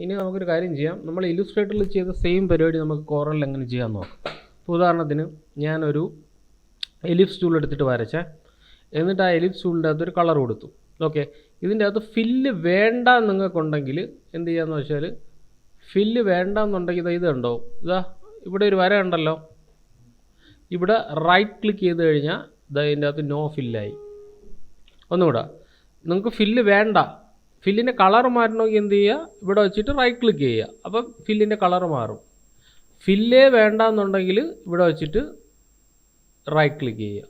ഇനി നമുക്കൊരു കാര്യം ചെയ്യാം. നമ്മൾ ഇല്ലുസ്ട്രേറ്ററിൽ ചെയ്ത സെയിം പരിപാടി നമുക്ക് കോറലിൽ എങ്ങനെ ചെയ്യാമെന്ന് നോക്കാം. ഇപ്പോൾ ഉദാഹരണത്തിന് ഞാനൊരു എലിപ്സ് ടൂൾ എടുത്തിട്ട് വരച്ചേ, എന്നിട്ട് ആ എലിപ്സ് ടൂളിൻ്റെ അകത്തൊരു കളർ കൊടുത്തു. ഓക്കെ, ഇതിൻ്റെ അകത്ത് ഫില്ല് വേണ്ട നിങ്ങൾക്കുണ്ടെങ്കിൽ എന്ത് ചെയ്യാന്ന് വെച്ചാൽ, ഫില്ല് വേണ്ടെന്നുണ്ടെങ്കിൽ ഇത് കണ്ടോ, ഇതാ ഇവിടെ ഒരു വര ഉണ്ടല്ലോ, ഇവിടെ റൈറ്റ് ക്ലിക്ക് ചെയ്ത് കഴിഞ്ഞാൽ ഇതിൻ്റെ അകത്ത് നോ ഫില്ലായി. ഒന്നുകൂടെ, നിങ്ങൾക്ക് ഫില്ല് വേണ്ട, ഫില്ലിൻ്റെ കളർ മാറ്റണമെങ്കിൽ എന്ത് ചെയ്യുക, ഇവിടെ വെച്ചിട്ട് റൈറ്റ് ക്ലിക്ക് ചെയ്യുക, അപ്പം ഫില്ലിൻ്റെ കളർ മാറും. ഫില്ലേ വേണ്ട എന്നുണ്ടെങ്കിൽ ഇവിടെ വെച്ചിട്ട് റൈറ്റ് ക്ലിക്ക് ചെയ്യുക.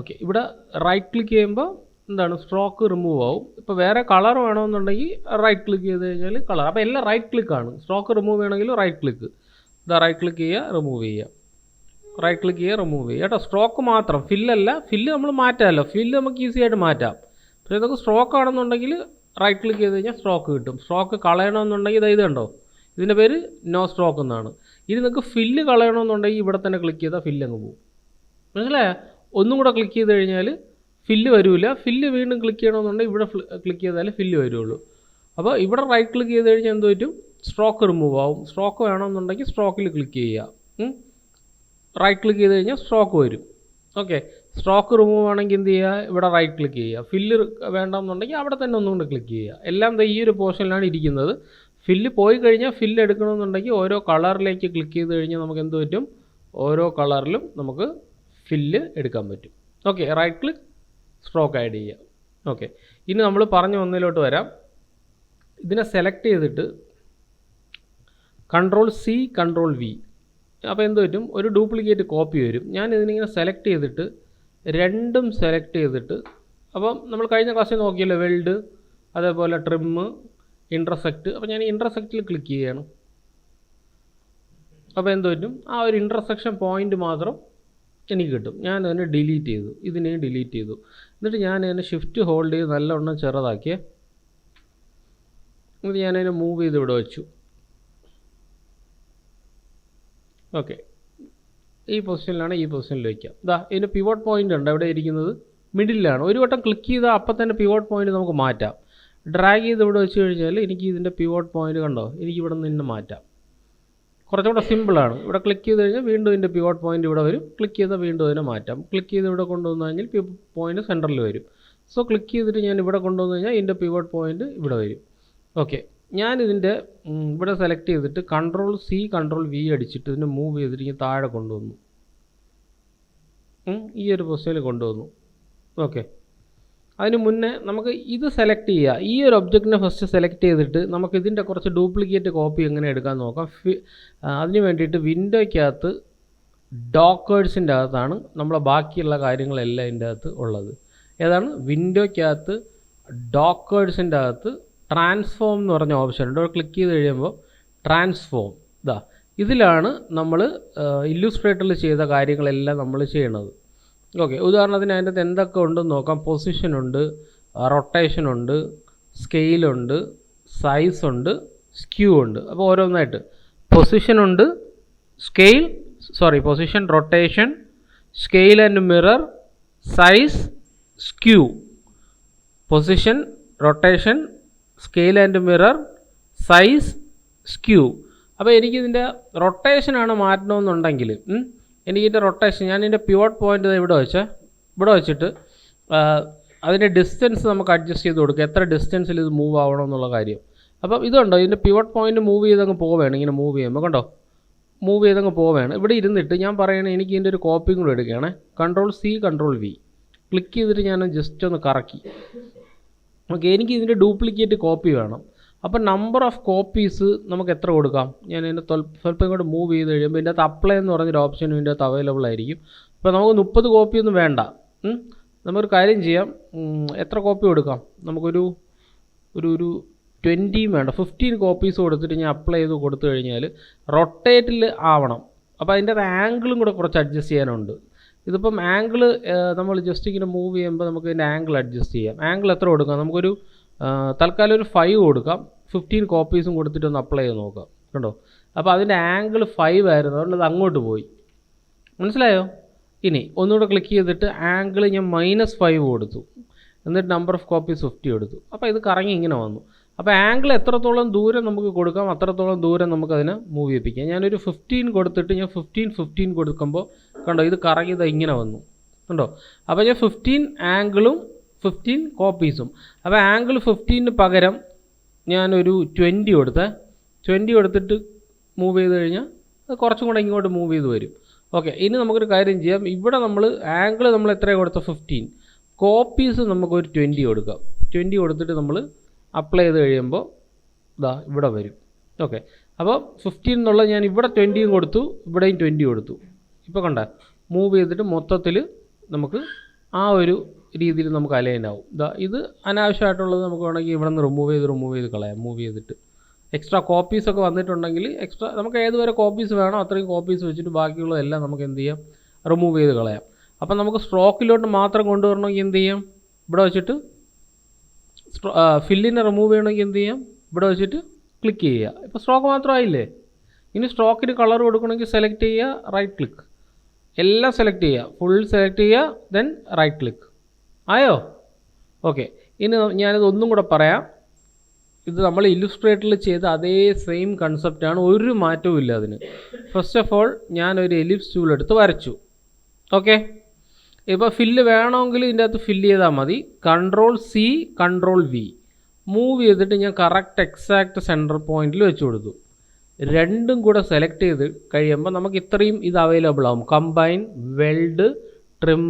ഓക്കെ, ഇവിടെ റൈറ്റ് ക്ലിക്ക് ചെയ്യുമ്പോൾ എന്താണ്, സ്ട്രോക്ക് റിമൂവ് ആവും. ഇപ്പോൾ വേറെ കളർ വേണമെന്നുണ്ടെങ്കിൽ റൈറ്റ് ക്ലിക്ക് ചെയ്ത് കഴിഞ്ഞാൽ കളർ, അപ്പോൾ എല്ലാം റൈറ്റ് ക്ലിക്കാണ്. സ്ട്രോക്ക് റിമൂവ് ചെയ്യണമെങ്കിൽ റൈറ്റ് ക്ലിക്ക്, ഇതാ റൈറ്റ് ക്ലിക്ക് ചെയ്യുക, റിമൂവ് ചെയ്യുക, റൈറ്റ് ക്ലിക്ക് ചെയ്യുക, റിമൂവ് ചെയ്യുക കേട്ടോ. സ്ട്രോക്ക് മാത്രം, ഫില്ലല്ല. ഫില്ല് നമ്മൾ മാറ്റാമല്ലോ, ഫില്ല് നമുക്ക് ഈസി ആയിട്ട് മാറ്റാം. പക്ഷേ ഇതൊക്കെ സ്ട്രോക്ക് ആണെന്നുണ്ടെങ്കിൽ റൈറ്റ് ക്ലിക്ക് ചെയ്ത് കഴിഞ്ഞാൽ സ്ട്രോക്ക് കിട്ടും. സ്ട്രോക്ക് കളയണമെന്നുണ്ടെങ്കിൽ ഇത് കണ്ടോ, ഇതിൻ്റെ പേര് നോ സ്ട്രോക്ക് എന്നാണ്. ഇനി നിങ്ങൾക്ക് ഫില്ല് കളയണമെന്നുണ്ടെങ്കിൽ ഇവിടെ തന്നെ ക്ലിക്ക് ചെയ്താൽ ഫില്ല് അങ്ങ് പോകും. മനസ്സിലായോ? ഒന്നും കൂടെ ക്ലിക്ക് ചെയ്ത് കഴിഞ്ഞാൽ ഫില്ല് വരില്ല. ഫില്ല് വീണ്ടും ക്ലിക്ക് ചെയ്യണമെന്നുണ്ടെങ്കിൽ ഇവിടെ ക്ലിക്ക് ചെയ്താലേ ഫില്ല് വരുള്ളൂ. അപ്പോൾ ഇവിടെ റൈറ്റ് ക്ലിക്ക് ചെയ്ത് കഴിഞ്ഞാൽ എന്ത് പറ്റും, സ്ട്രോക്ക് റിമൂവ് ആവും. സ്ട്രോക്ക് വേണമെന്നുണ്ടെങ്കിൽ സ്ട്രോക്കിൽ ക്ലിക്ക് ചെയ്യുക, റൈറ്റ് ക്ലിക്ക് ചെയ്ത് കഴിഞ്ഞാൽ സ്ട്രോക്ക് വരും. ഓക്കെ, സ്ട്രോക്ക് റിമൂവ് ആണെങ്കിൽ എന്ത് ചെയ്യുക, ഇവിടെ റൈറ്റ് ക്ലിക്ക് ചെയ്യുക. ഫില്ല് വേണമെന്നുണ്ടെങ്കിൽ അവിടെ തന്നെ ഒന്നും കൊണ്ട് ക്ലിക്ക് ചെയ്യുക. എല്ലാം ഈ ഒരു പോർഷനിലാണ് ഇരിക്കുന്നത്. ഫില്ല് പോയി കഴിഞ്ഞാൽ ഫില്ല് എടുക്കണമെന്നുണ്ടെങ്കിൽ ഓരോ കളറിലേക്ക് ക്ലിക്ക് ചെയ്ത് കഴിഞ്ഞാൽ നമുക്ക് എന്ത് പറ്റും, ഓരോ കളറിലും നമുക്ക് ഫില്ല് എടുക്കാൻ പറ്റും. Okay, right click, stroke add ചെയ്യുക. ഓക്കെ, ഇനി നമ്മൾ പറഞ്ഞു വന്നതിലോട്ട് വരാം. ഇതിനെ സെലക്ട് ചെയ്തിട്ട് Ctrl+C Ctrl+V, അപ്പോൾ എന്ത് പറ്റും, ഒരു ഡ്യൂപ്ലിക്കേറ്റ് കോപ്പി വരും. ഞാൻ ഇതിനിങ്ങനെ സെലക്ട് ചെയ്തിട്ട് രണ്ടും സെലക്ട് ചെയ്തിട്ട്, അപ്പം നമ്മൾ കഴിഞ്ഞ ക്ലാസ്സിൽ നോക്കിയല്ലോ, വെൽഡ്, അതേപോലെ ട്രിമ്മ്, ഇൻ്റർസെക്റ്റ്. അപ്പോൾ ഞാൻ ഇൻ്റർസെക്റ്റിൽ ക്ലിക്ക് ചെയ്യണം. അപ്പോൾ എന്ത് പറ്റും, ആ ഒരു ഇൻ്റർസെക്ഷൻ പോയിൻ്റ് മാത്രം എനിക്ക് കിട്ടും. ഞാൻ അതിനെ ഡിലീറ്റ് ചെയ്തു, ഇതിനെയും ഡിലീറ്റ് ചെയ്തു. എന്നിട്ട് ഞാൻ അതിനെ ഷിഫ്റ്റ് ഹോൾഡ് ചെയ്ത് നല്ലവണ്ണം ചെറുതാക്കിയേ. എന്നിട്ട് ഞാനതിനെ മൂവ് ചെയ്ത് ഇവിടെ വെച്ചു. ഓക്കെ, ഈ പൊസിഷനിലാണ്, ഈ പൊസിഷനിൽ വയ്ക്കാം. ഇതാ ഇതിന് പിവോട്ട് പോയിൻ്റ് ഉണ്ട്, എവിടെ ഇരിക്കുന്നത്, മിഡിലാണ്. ഒരു വട്ടം ക്ലിക്ക് ചെയ്താൽ അപ്പം തന്നെ പിവോട്ട് പോയിൻ്റ് നമുക്ക് മാറ്റാം. ഡ്രാഗ് ചെയ്ത് ഇവിടെ വെച്ച് കഴിഞ്ഞാൽ എനിക്ക് ഇതിൻ്റെ പിവോട്ട് പോയിൻ്റ് കണ്ടോ, എനിക്ക് ഇവിടെ നിന്ന് മാറ്റാം. കുറച്ചുകൂടെ സിമ്പിളാണ്. ഇവിടെ ക്ലിക്ക് ചെയ്ത് കഴിഞ്ഞാൽ വീണ്ടും ഇതിൻ്റെ പിവോട്ട് പോയിൻ്റ് ഇവിടെ വരും. ക്ലിക്ക് ചെയ്താൽ വീണ്ടും അതിനെ മാറ്റാം. ക്ലിക്ക് ചെയ്ത് ഇവിടെ കൊണ്ടുവന്നു കഴിഞ്ഞാൽ പോയിൻ്റ് സെൻറ്ററിൽ വരും. സോ ക്ലിക്ക് ചെയ്തിട്ട് ഞാൻ ഇവിടെ കൊണ്ടുവന്നു കഴിഞ്ഞാൽ ഇതിൻ്റെ പിവോട്ട് പോയിൻ്റ് ഇവിടെ വരും. ഓക്കെ, ഞാനിതിൻ്റെ ഇവിടെ സെലക്ട് ചെയ്തിട്ട് Ctrl+C Ctrl+V അടിച്ചിട്ട് ഇതിനെ മൂവ് ചെയ്തിട്ട് ഇങ്ങനെ താഴെ കൊണ്ടുവന്നു, ഈ ഒരു പൊസിഷനിൽ കൊണ്ടുവന്നു. ഓക്കെ, അതിന് മുന്നേ നമുക്ക് ഇത് സെലക്ട് ചെയ്യുക. ഈ ഒരു ഒബ്ജക്റ്റിനെ ഫസ്റ്റ് സെലക്ട് ചെയ്തിട്ട് നമുക്ക് ഇതിൻ്റെ കുറച്ച് ഡ്യൂപ്ലിക്കേറ്റ് കോപ്പി എങ്ങനെ എടുക്കാൻ നോക്കാം. അതിന് വേണ്ടിയിട്ട് വിൻഡോയ്ക്കകത്ത് ഡോക്കേഴ്സിൻ്റെ അകത്താണ് നമ്മളെ ബാക്കിയുള്ള കാര്യങ്ങളെല്ലാം ഇതിൻ്റെ അകത്ത് ഉള്ളത്. ഏതാണ്, വിൻഡോയ്ക്കകത്ത് ഡോക്കേഴ്സിൻ്റെ അകത്ത് ട്രാൻസ്ഫോം എന്ന് പറഞ്ഞ ഓപ്ഷൻ ഉണ്ട്. അവിടെ ക്ലിക്ക് ചെയ്ത് കഴിയുമ്പോൾ ട്രാൻസ്ഫോം, ഇതിലാണ് നമ്മൾ ഇല്ലുസ്ട്രേറ്ററിൽ ചെയ്ത കാര്യങ്ങളെല്ലാം നമ്മൾ ചെയ്യണത്. ഓക്കെ, ഉദാഹരണത്തിന് അതിൻ്റെ അകത്ത് എന്തൊക്കെ ഉണ്ടെന്ന് നോക്കാം. പൊസിഷനുണ്ട്, റൊട്ടേഷനുണ്ട്, സ്കെയിലുണ്ട്, സൈസുണ്ട്, സ്ക്യൂ ഉണ്ട്. അപ്പോൾ ഓരോന്നായിട്ട് പൊസിഷനുണ്ട്, position, rotation, scale and mirror, size, skew. Position, rotation, scale and mirror, size, skew. അപ്പോൾ എനിക്കിതിൻ്റെ റൊട്ടേഷനാണ് മാറ്റണമെന്നുണ്ടെങ്കിൽ എനിക്കിതിൻ്റെ റൊട്ടേഷൻ, ഞാനിതിൻ്റെ പിവോട്ട് പോയിൻ്റ് ഇവിടെ വെച്ചിട്ട് അതിൻ്റെ ഡിസ്റ്റൻസ് നമുക്ക് അഡ്ജസ്റ്റ് ചെയ്ത് കൊടുക്കുക, എത്ര ഡിസ്റ്റൻസിൽ ഇത് മൂവ് ആവണം എന്നുള്ള കാര്യം. അപ്പം ഇതുണ്ടോ, ഇതിൻ്റെ പിവോട്ട് പോയിൻ്റ് മൂവ് ചെയ്തങ്ങ് പോവുകയാണ്. ഇങ്ങനെ മൂവ് ചെയ്യുമ്പോൾ കണ്ടോ, മൂവ് ചെയ്തങ്ങ് പോവുകയാണ്. ഇവിടെ ഇരുന്നിട്ട് ഞാൻ പറയണേ, എനിക്ക് ഇതിൻ്റെ ഒരു കോപ്പിയും കൂടെ എടുക്കുകയാണ്. Ctrl+C Ctrl+V ക്ലിക്ക് ചെയ്തിട്ട് ഞാൻ ജസ്റ്റ് ഒന്ന് കറക്കി. ഓക്കെ, എനിക്ക് ഇതിൻ്റെ ഡ്യൂപ്ലിക്കേറ്റ് കോപ്പി വേണം. അപ്പോൾ നമ്പർ ഓഫ് കോപ്പീസ് നമുക്ക് എത്ര കൊടുക്കാം, ഞാൻ ഇതിൻ്റെ സ്വല്പം ഇങ്ങോട്ട് മൂവ് ചെയ്ത് കഴിയുമ്പോൾ ഇതിൻ്റെ അകത്ത് അപ്ലൈ എന്ന് പറഞ്ഞൊരു ഓപ്ഷൻ ഇതിൻ്റെ അകത്ത് അവൈലബിൾ ആയിരിക്കും. അപ്പോൾ നമുക്ക് 30 കോപ്പിയൊന്നും വേണ്ട. നമുക്കൊരു കാര്യം ചെയ്യാം, എത്ര കോപ്പി കൊടുക്കാം, നമുക്കൊരു 20 വേണ്ട, 15 കോപ്പീസ് കൊടുത്തിട്ട് ഞാൻ അപ്ലൈ ചെയ്ത് കൊടുത്തു കഴിഞ്ഞാൽ റൊട്ടേറ്റിൽ ആവണം. അപ്പോൾ അതിൻ്റെ ആംഗിളും കൂടെ കുറച്ച് അഡ്ജസ്റ്റ് ചെയ്യാനുണ്ട്. ഇതിപ്പം ആംഗിൾ നമ്മൾ ജസ്റ്റ് ഇങ്ങനെ മൂവ് ചെയ്യുമ്പോൾ നമുക്ക് ഇതിൻ്റെ ആംഗിൾ അഡ്ജസ്റ്റ് ചെയ്യാം. ആംഗിൾ എത്ര കൊടുക്കാം, നമുക്കൊരു തൽക്കാലം ഒരു 5 കൊടുക്കാം. 15 കോപ്പീസും കൊടുത്തിട്ട് ഒന്ന് അപ്ലൈ ചെയ്ത് നോക്കാം. കണ്ടോ, അപ്പോൾ അതിൻ്റെ ആംഗിൾ 5 ആയിരുന്നു, അതുകൊണ്ട് അത് അങ്ങോട്ട് പോയി. മനസ്സിലായോ? ഇനി ഒന്നുകൂടെ ക്ലിക്ക് ചെയ്തിട്ട് ആംഗിൾ ഞാൻ -5 കൊടുത്തു, എന്നിട്ട് നമ്പർ ഓഫ് കോപ്പീസ് 50 കൊടുത്തു. അപ്പോൾ ഇത് കറങ്ങി ഇങ്ങനെ വന്നു. അപ്പോൾ ആംഗിൾ എത്രത്തോളം ദൂരം നമുക്ക് കൊടുക്കാം അത്രത്തോളം ദൂരം നമുക്കതിനെ മൂവ് ചെയ്യിപ്പിക്കാം. ഞാനൊരു 15 കൊടുത്തിട്ട് ഞാൻ 15 കൊടുക്കുമ്പോൾ കണ്ടോ ഇത് കറങ്ങിയത് ഇങ്ങനെ വന്നു കണ്ടോ. അപ്പോൾ ഞാൻ 15 ആംഗിളും 15 കോപ്പീസും. അപ്പോൾ ആംഗിൾ 15 പകരം ഞാനൊരു 20 കൊടുത്തിട്ട് മൂവ് ചെയ്ത് കഴിഞ്ഞാൽ അത് കുറച്ചും കൂടെ ഇങ്ങോട്ട് മൂവ് ചെയ്ത് വരും. ഓക്കെ, ഇനി നമുക്കൊരു കാര്യം ചെയ്യാം. ഇവിടെ നമ്മൾ ആംഗിൾ നമ്മൾ എത്രയാണ് കൊടുത്ത 15, കോപ്പീസ് നമുക്കൊരു 20 കൊടുക്കാം. 20 കൊടുത്തിട്ട് നമ്മൾ അപ്ലൈ ചെയ്ത് കഴിയുമ്പോൾ ഇതാ ഇവിടെ വരും. ഓക്കെ, അപ്പോൾ 15 എന്നുള്ള ഞാൻ ഇവിടെ 20 കൊടുത്തു, ഇവിടെയും 20 കൊടുത്തു. ഇപ്പോൾ കണ്ട മൂവ് ചെയ്തിട്ട് മൊത്തത്തിൽ നമുക്ക് ആ ഒരു രീതിയിൽ നമുക്ക് അലൈൻ ആവും. ഇതാ ഇത് അനാവശ്യമായിട്ടുള്ളത് നമുക്ക് വേണമെങ്കിൽ ഇവിടെ നിന്ന് റിമൂവ് ചെയ്ത് കളയാം. മൂവ് ചെയ്തിട്ട് എക്സ്ട്രാ കോപ്പീസൊക്കെ വന്നിട്ടുണ്ടെങ്കിൽ എക്സ്ട്രാ നമുക്ക് ഏതുവരെ കോപ്പീസ് വേണോ അത്രയും കോപ്പീസ് വെച്ചിട്ട് ബാക്കിയുള്ളതെല്ലാം നമുക്ക് എന്ത് ചെയ്യാം, റിമൂവ് ചെയ്ത് കളയാം. അപ്പം നമുക്ക് സ്ട്രോക്കിലോട്ട് മാത്രം കൊണ്ടുവരണമെങ്കിൽ എന്ത് ചെയ്യാം, ഇവിടെ വെച്ചിട്ട് ഫില്ലിനെ റിമൂവ് ചെയ്യണമെങ്കിൽ എന്ത് ചെയ്യാം, ഇവിടെ വെച്ചിട്ട് ക്ലിക്ക് ചെയ്യുക. ഇപ്പോൾ സ്ട്രോക്ക് മാത്രമായില്ലേ. ഇനി സ്ട്രോക്കിന് കളർ കൊടുക്കണമെങ്കിൽ സെലക്ട് ചെയ്യുക, റൈറ്റ് ക്ലിക്ക്, എല്ലാം സെലക്ട് ചെയ്യുക, ഫുൾ സെലക്ട് ചെയ്യുക, ദെൻ റൈറ്റ് ക്ലിക്ക്. ആയോ? ഓക്കെ, ഇനി ഞാനിത് ഒന്നും കൂടെ പറയാം. ഇത് നമ്മൾ ഇല്ലുസ്ട്രേറ്ററിൽ ചെയ്ത അതേ സെയിം കൺസെപ്റ്റാണ്, ഒരു മാറ്റവും ഇല്ല അതിന്. ഫസ്റ്റ് ഓഫ് ഓൾ ഞാനൊരു എലിപ്സ് ടൂൾ എടുത്ത് വരച്ചു. ഓക്കെ, ഇപ്പോൾ ഫില്ല് വേണമെങ്കിൽ ഇതിൻ്റെ അകത്ത് ഫില്ല് ചെയ്താൽ മതി. Ctrl+C Ctrl+V മൂവ് ചെയ്തിട്ട് ഞാൻ കറക്റ്റ് എക്സാക്റ്റ് സെൻറ്റർ പോയിൻറ്റിൽ വെച്ച് കൊടുത്തു. രണ്ടും കൂടെ സെലക്ട് ചെയ്ത് കഴിയുമ്പോൾ നമുക്ക് ഇത്രയും ഇത് അവൈലബിൾ ആവും. Combine, weld, trim,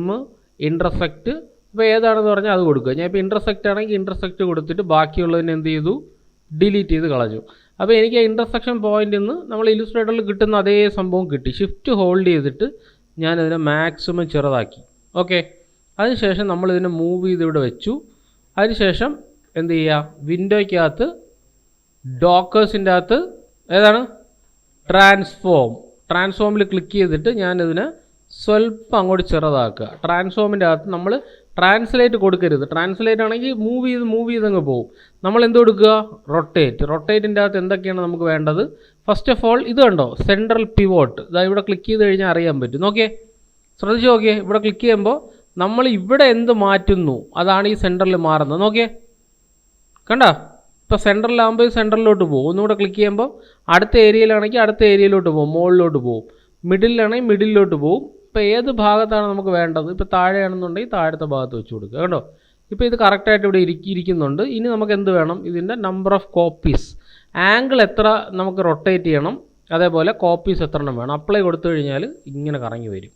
intersect. ഇപ്പോൾ ഏതാണെന്ന് പറഞ്ഞാൽ അത് കൊടുക്കുക. ഞാൻ ഇപ്പോൾ ഇൻ്റർസെക്റ്റ് ആണെങ്കിൽ ഇൻ്റർസെക്റ്റ് കൊടുത്തിട്ട് ബാക്കിയുള്ളതിന് എന്ത് ചെയ്തു, ഡിലീറ്റ് ചെയ്ത് കളഞ്ഞു. അപ്പോൾ എനിക്ക് ആ ഇൻ്റർസെക്ഷൻ പോയിൻ്റിൽ നിന്ന് നമ്മൾ ഇല്ലുസ്ട്രേറ്ററിൽ കിട്ടുന്ന അതേ സംഭവം കിട്ടി. ഷിഫ്റ്റ് ഹോൾഡ് ചെയ്തിട്ട് ഞാനതിനെ മാക്സിമം ചെറുതാക്കി. ഓക്കെ, അതിനുശേഷം നമ്മളിതിനെ മൂവ് ചെയ്ത് ഇവിടെ വെച്ചു. അതിനുശേഷം എന്ത് ചെയ്യുക, വിൻഡോയ്ക്കകത്ത് ഡോക്കേഴ്സിൻ്റെ അകത്ത് ഏതാണ് ട്രാൻസ്ഫോമിൽ ക്ലിക്ക് ചെയ്തിട്ട് ഞാനിതിനെ സ്വല്പം അങ്ങോട്ട് ചെറുതാക്കുക. ട്രാൻസ്ഫോമിൻ്റെ അകത്ത് നമ്മൾ ട്രാൻസ്ലേറ്റ് കൊടുക്കരുത്. ട്രാൻസ്ലേറ്റ് ആണെങ്കിൽ മൂവ് ചെയ്ത് അങ്ങ് പോകും. നമ്മൾ എന്ത് കൊടുക്കുക, റൊട്ടേറ്റിൻ്റെ അകത്ത് എന്തൊക്കെയാണ് നമുക്ക് വേണ്ടത്. ഫസ്റ്റ് ഓഫ് ഓൾ ഇത് കണ്ടോ, സെൻട്രൽ പിവോട്ട്. ഇതാ ഇവിടെ ക്ലിക്ക് ചെയ്ത് കഴിഞ്ഞാൽ അറിയാൻ പറ്റും. നോക്കിയേ, ശ്രദ്ധിച്ച് നോക്കിയേ, ഇവിടെ ക്ലിക്ക് ചെയ്യുമ്പോൾ നമ്മൾ ഇവിടെ എന്ത് മാറ്റുന്നു അതാണ് ഈ സെൻറ്ററിൽ മാറുന്നത്. നോക്കിയേ, കണ്ട, ഇപ്പോൾ സെൻറ്ററിലാകുമ്പോൾ സെൻറ്ററിലോട്ട് പോകും. ഒന്നുകൂടെ ക്ലിക്ക് ചെയ്യുമ്പോൾ അടുത്ത ഏരിയയിലാണെങ്കിൽ അടുത്ത ഏരിയയിലോട്ട് പോകും, മുകളിലോട്ട് പോകും. മിഡിലാണെങ്കിൽ മിഡിലോട്ട് പോകും. ഇപ്പോൾ ഏത് ഭാഗത്താണ് നമുക്ക് വേണ്ടത്, ഇപ്പോൾ താഴെയാണെന്നുണ്ടെങ്കിൽ താഴത്തെ ഭാഗത്ത് വെച്ച് കൊടുക്കുക. കേട്ടോ, ഇപ്പോൾ ഇത് കറക്റ്റായിട്ട് ഇവിടെ ഇരിക്കുന്നുണ്ട്. ഇനി നമുക്ക് എന്ത് വേണം, ഇതിൻ്റെ നമ്പർ ഓഫ് കോപ്പീസ്, ആംഗിൾ എത്ര നമുക്ക് റൊട്ടേറ്റ് ചെയ്യണം, അതേപോലെ കോപ്പീസ് എത്ര എണ്ണം വേണം. അപ്ലൈ കൊടുത്തു കഴിഞ്ഞാൽ ഇങ്ങനെ കറങ്ങി വരും.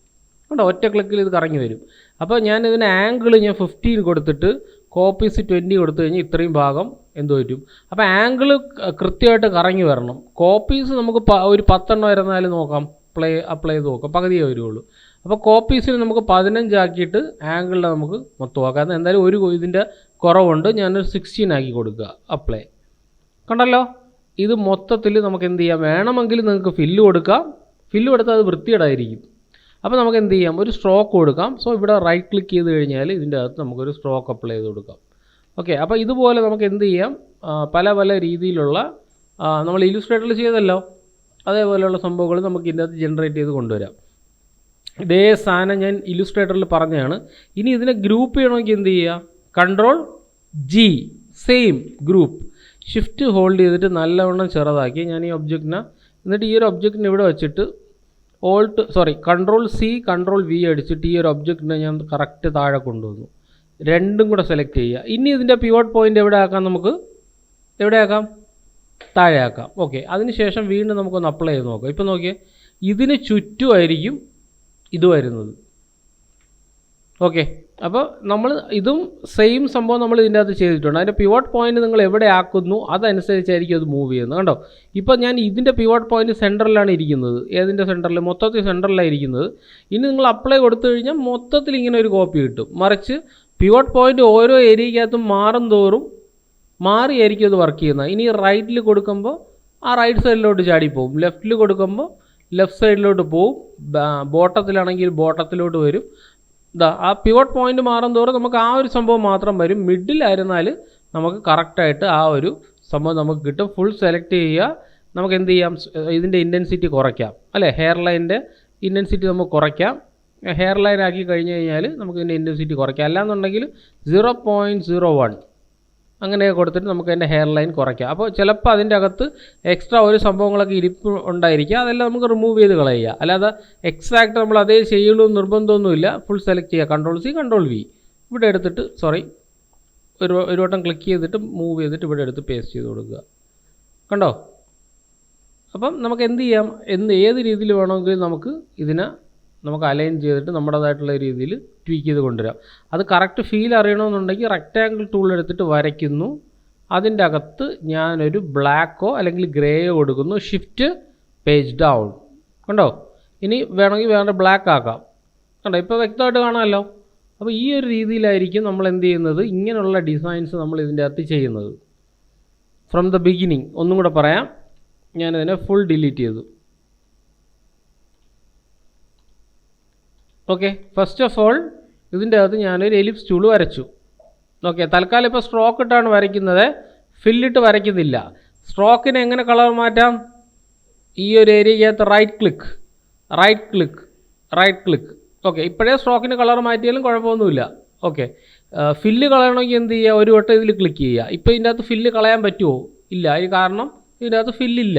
കേട്ടോ, ഒറ്റ ക്ലിക്കിൽ ഇത് കറങ്ങി വരും. അപ്പോൾ ഞാൻ ഇതിന് ആംഗിൾ ഞാൻ 15 കൊടുത്തിട്ട് കോപ്പീസ് 20 കൊടുത്തു കഴിഞ്ഞാൽ ഇത്രയും ഭാഗം എന്ത് പറ്റും. അപ്പോൾ ആംഗിൾ കൃത്യമായിട്ട് കറങ്ങി വരണം. കോപ്പീസ് നമുക്ക് ഒരു 10 എണ്ണം വരുന്നാലും നോക്കാം, അപ്ലൈ ചെയ്ത് നോക്കാം, പകുതിയേ വരുള്ളൂ. അപ്പോൾ കോപ്പീസിന് നമുക്ക് 15 ആക്കിയിട്ട് ആംഗിളിൽ നമുക്ക് മൊത്തമാക്കാം. കാരണം എന്തായാലും ഒരു ഇതിൻ്റെ കുറവുണ്ട്. ഞാനൊരു 16 ആക്കി കൊടുക്കുക, അപ്ലൈ. കണ്ടല്ലോ, ഇത് മൊത്തത്തിൽ നമുക്ക് എന്ത് ചെയ്യാം, വേണമെങ്കിൽ നിങ്ങൾക്ക് ഫില്ല് കൊടുക്കാം. ഫില്ല് കൊടുത്താൽ അത് വൃത്തികേടായിരിക്കും. അപ്പോൾ നമുക്ക് എന്ത് ചെയ്യാം, ഒരു സ്ട്രോക്ക് കൊടുക്കാം. സോ ഇവിടെ റൈറ്റ് ക്ലിക്ക് ചെയ്ത് കഴിഞ്ഞാൽ ഇതിൻ്റെ അകത്ത് നമുക്കൊരു സ്ട്രോക്ക് അപ്ലൈ ചെയ്ത് കൊടുക്കാം. ഓക്കെ, അപ്പോൾ ഇതുപോലെ നമുക്ക് എന്ത് ചെയ്യാം, പല രീതിയിലുള്ള നമ്മൾ ഇല്ലുസ്ട്രേറ്ററിൽ ചെയ്തല്ലോ അതേപോലെയുള്ള സംഭവങ്ങൾ നമുക്ക് ഇതിൻ്റെ അകത്ത് ജനറേറ്റ് ചെയ്ത് കൊണ്ടുവരാം. ഇതേ സാധനം ഞാൻ ഇല്ലുസ്ട്രേറ്ററിൽ പറഞ്ഞതാണ്. ഇനി ഇതിനെ ഗ്രൂപ്പ് ചെയ്യണമെങ്കിൽ എന്ത് ചെയ്യുക, Ctrl+G same group, shift hold ചെയ്തിട്ട് നല്ലവണ്ണം ചെറുതാക്കി ഞാൻ ഈ ഒബ്ജക്റ്റിനെ, എന്നിട്ട് ഈ ഒരു ഒബ്ജക്റ്റിനെ ഇവിടെ വെച്ചിട്ട് Ctrl+C Ctrl+V അടിച്ചിട്ട് ഈ ഒരു ഒബ്ജക്റ്റിനെ ഞാൻ കറക്റ്റ് താഴെ കൊണ്ടുവന്നു. രണ്ടും കൂടെ സെലക്ട് ചെയ്യുക. ഇനി ഇതിൻ്റെ പിവോട്ട് പോയിൻ്റ് എവിടെ ആക്കാം, നമുക്ക് എവിടെ ആക്കാം, താഴെ ആക്കാം. ഓക്കെ, അതിനുശേഷം വീണ്ടും നമുക്കൊന്ന് അപ്ലൈ ചെയ്ത് നോക്കാം. ഇപ്പോൾ നോക്കിയേ, ഇതിന് ചുറ്റുമായിരിക്കും ഇത് വരുന്നത്. ഓക്കെ, അപ്പോൾ നമ്മൾ ഇതും സെയിം സംഭവം നമ്മൾ ഇതിൻ്റെ അകത്ത് ചെയ്തിട്ടുണ്ട്. അതിൻ്റെ പിവോട്ട് പോയിൻ്റ് നിങ്ങൾ എവിടെ ആക്കുന്നു അതനുസരിച്ചായിരിക്കും അത് മൂവ് ചെയ്യുന്നത്. കണ്ടോ, ഇപ്പോൾ ഞാൻ ഇതിൻ്റെ പിവോട്ട് പോയിൻ്റ് സെൻറ്ററിലാണ് ഇരിക്കുന്നത്. ഏതിൻ്റെ സെൻറ്ററിൽ, മൊത്തത്തിൽ സെൻറ്ററിലാണ് ഇരിക്കുന്നത്. ഇനി നിങ്ങൾ അപ്ലൈ കൊടുത്തു കഴിഞ്ഞാൽ മൊത്തത്തിൽ ഇങ്ങനെ ഒരു കോപ്പി കിട്ടും. മറിച്ച് പിവോട്ട് പോയിൻ്റ് ഓരോ ഏരിയയ്ക്കകത്തും മാറും തോറും മാറിയായിരിക്കും അത് വർക്ക് ചെയ്യുന്നത്. ഇനി റൈറ്റിൽ കൊടുക്കുമ്പോൾ ആ റൈറ്റ് സൈഡിലോട്ട് ചാടിപ്പോവും, ലെഫ്റ്റിൽ കൊടുക്കുമ്പോൾ ലെഫ്റ്റ് സൈഡിലോട്ട് പോവും, ബോട്ടത്തിലാണെങ്കിൽ ബോട്ടത്തിലോട്ട് വരും. ആ പിവോട്ട് പോയിൻ്റ് മാറും തോറും നമുക്ക് ആ ഒരു സംഭവം മാത്രം വരും. മിഡിലായിരുന്നാൽ നമുക്ക് കറക്റ്റായിട്ട് ആ ഒരു സംഭവം നമുക്ക് കിട്ടും. ഫുൾ സെലക്ട് ചെയ്യുക. നമുക്ക് എന്ത് ചെയ്യാം, ഇതിൻ്റെ ഇൻറ്റൻസിറ്റി കുറയ്ക്കാം, അല്ലേ, ഹെയർ ലൈനിൻ്റെ ഇൻറ്റൻസിറ്റി നമുക്ക് കുറയ്ക്കാം. ഹെയർ ലൈൻ ആക്കി കഴിഞ്ഞ് കഴിഞ്ഞാൽ നമുക്ക് ഇതിൻ്റെ ഇൻറ്റൻസിറ്റി കുറയ്ക്കാം. അല്ലാന്നുണ്ടെങ്കിൽ 0.01 അങ്ങനെയൊക്കെ കൊടുത്തിട്ട് നമുക്ക് അതിൻ്റെ ഹെയർ ലൈൻ കുറയ്ക്കാം. അപ്പോൾ ചിലപ്പോൾ അതിൻ്റെ അകത്ത് എക്സ്ട്രാ ഒരു സംഭവങ്ങളൊക്കെ ഇരിപ്പ് ഉണ്ടായിരിക്കുക, അതെല്ലാം നമുക്ക് റിമൂവ് ചെയ്ത് കളയുക. അല്ലാതെ എക്സാക്റ്റ് നമ്മൾ അതേ ചെയ്യുള്ളൂ നിർബന്ധമൊന്നുമില്ല. ഫുൾ സെലക്ട് ചെയ്യുക, Ctrl+C Ctrl+V, ഇവിടെ എടുത്തിട്ട് ഒരു വട്ടം ക്ലിക്ക് ചെയ്തിട്ട് മൂവ് ചെയ്തിട്ട് ഇവിടെ എടുത്ത് പേസ്റ്റ് ചെയ്ത് കൊടുക്കുക. കണ്ടോ? അപ്പം നമുക്ക് എന്ത് ചെയ്യാം, ഏത് രീതിയിൽ വേണമെങ്കിലും നമുക്ക് അലൈൻ ചെയ്തിട്ട് നമ്മുടേതായിട്ടുള്ള രീതിയിൽ ട്വീക്ക് ചെയ്ത് കൊണ്ടുവരാം. അത് കറക്റ്റ് ഫീൽ അറിയണമെന്നുണ്ടെങ്കിൽ റെക്റ്റാങ്കിൾ ടൂൾ എടുത്തിട്ട് വരയ്ക്കുന്നു. അതിൻ്റെ അകത്ത് ഞാനൊരു ബ്ലാക്കോ അല്ലെങ്കിൽ ഗ്രേയോ കൊടുക്കുന്നു. Shift page down. കണ്ടോ? ഇനി വേണമെങ്കിൽ വേറെ ബ്ലാക്ക് ആക്കാം. കണ്ടോ? ഇപ്പോൾ വ്യക്തമായിട്ട് കാണാമല്ലോ. അപ്പോൾ ഈ ഒരു രീതിയിലായിരിക്കും നമ്മൾ എന്ത് ചെയ്യുന്നത്, ഇങ്ങനെയുള്ള ഡിസൈൻസ് നമ്മൾ ഇതിൻ്റെ അകത്ത് ചെയ്യുന്നത്. ഫ്രം ദ ബിഗിനിങ് ഒന്നും കൂടെ പറയാം. ഞാനതിനെ ഫുൾ ഡിലീറ്റ് ചെയ്തു. ഓക്കെ, ഫസ്റ്റ് ഓഫ് ഓൾ ഇതിൻ്റെ അകത്ത് ഞാനൊരു എലിപ്സ് ടൂൾ വരച്ചു. ഓക്കെ, തൽക്കാലം ഇപ്പോൾ സ്ട്രോക്ക് ഇട്ടാണ് വരയ്ക്കുന്നത്, ഫില്ലിട്ട് വരയ്ക്കുന്നില്ല. സ്ട്രോക്കിനെ എങ്ങനെ കളർ മാറ്റാം? ഈ ഒരു ഏരിയക്കകത്ത് റൈറ്റ് ക്ലിക്ക്. ഓക്കെ, ഇപ്പോഴേ സ്ട്രോക്കിന് കളർ മാറ്റിയാലും കുഴപ്പമൊന്നുമില്ല. ഓക്കെ, ഫില്ല് കളയണമെങ്കിൽ എന്ത് ചെയ്യുക, ഒരു വട്ടം ഇതിൽ ക്ലിക്ക് ചെയ്യുക. ഇപ്പോൾ ഇതിൻ്റെ അകത്ത് ഫില്ല് കളയാൻ പറ്റുമോ? ഇല്ല. അതിന് കാരണം ഇതിൻ്റെ അകത്ത് ഫില്ലില്ല.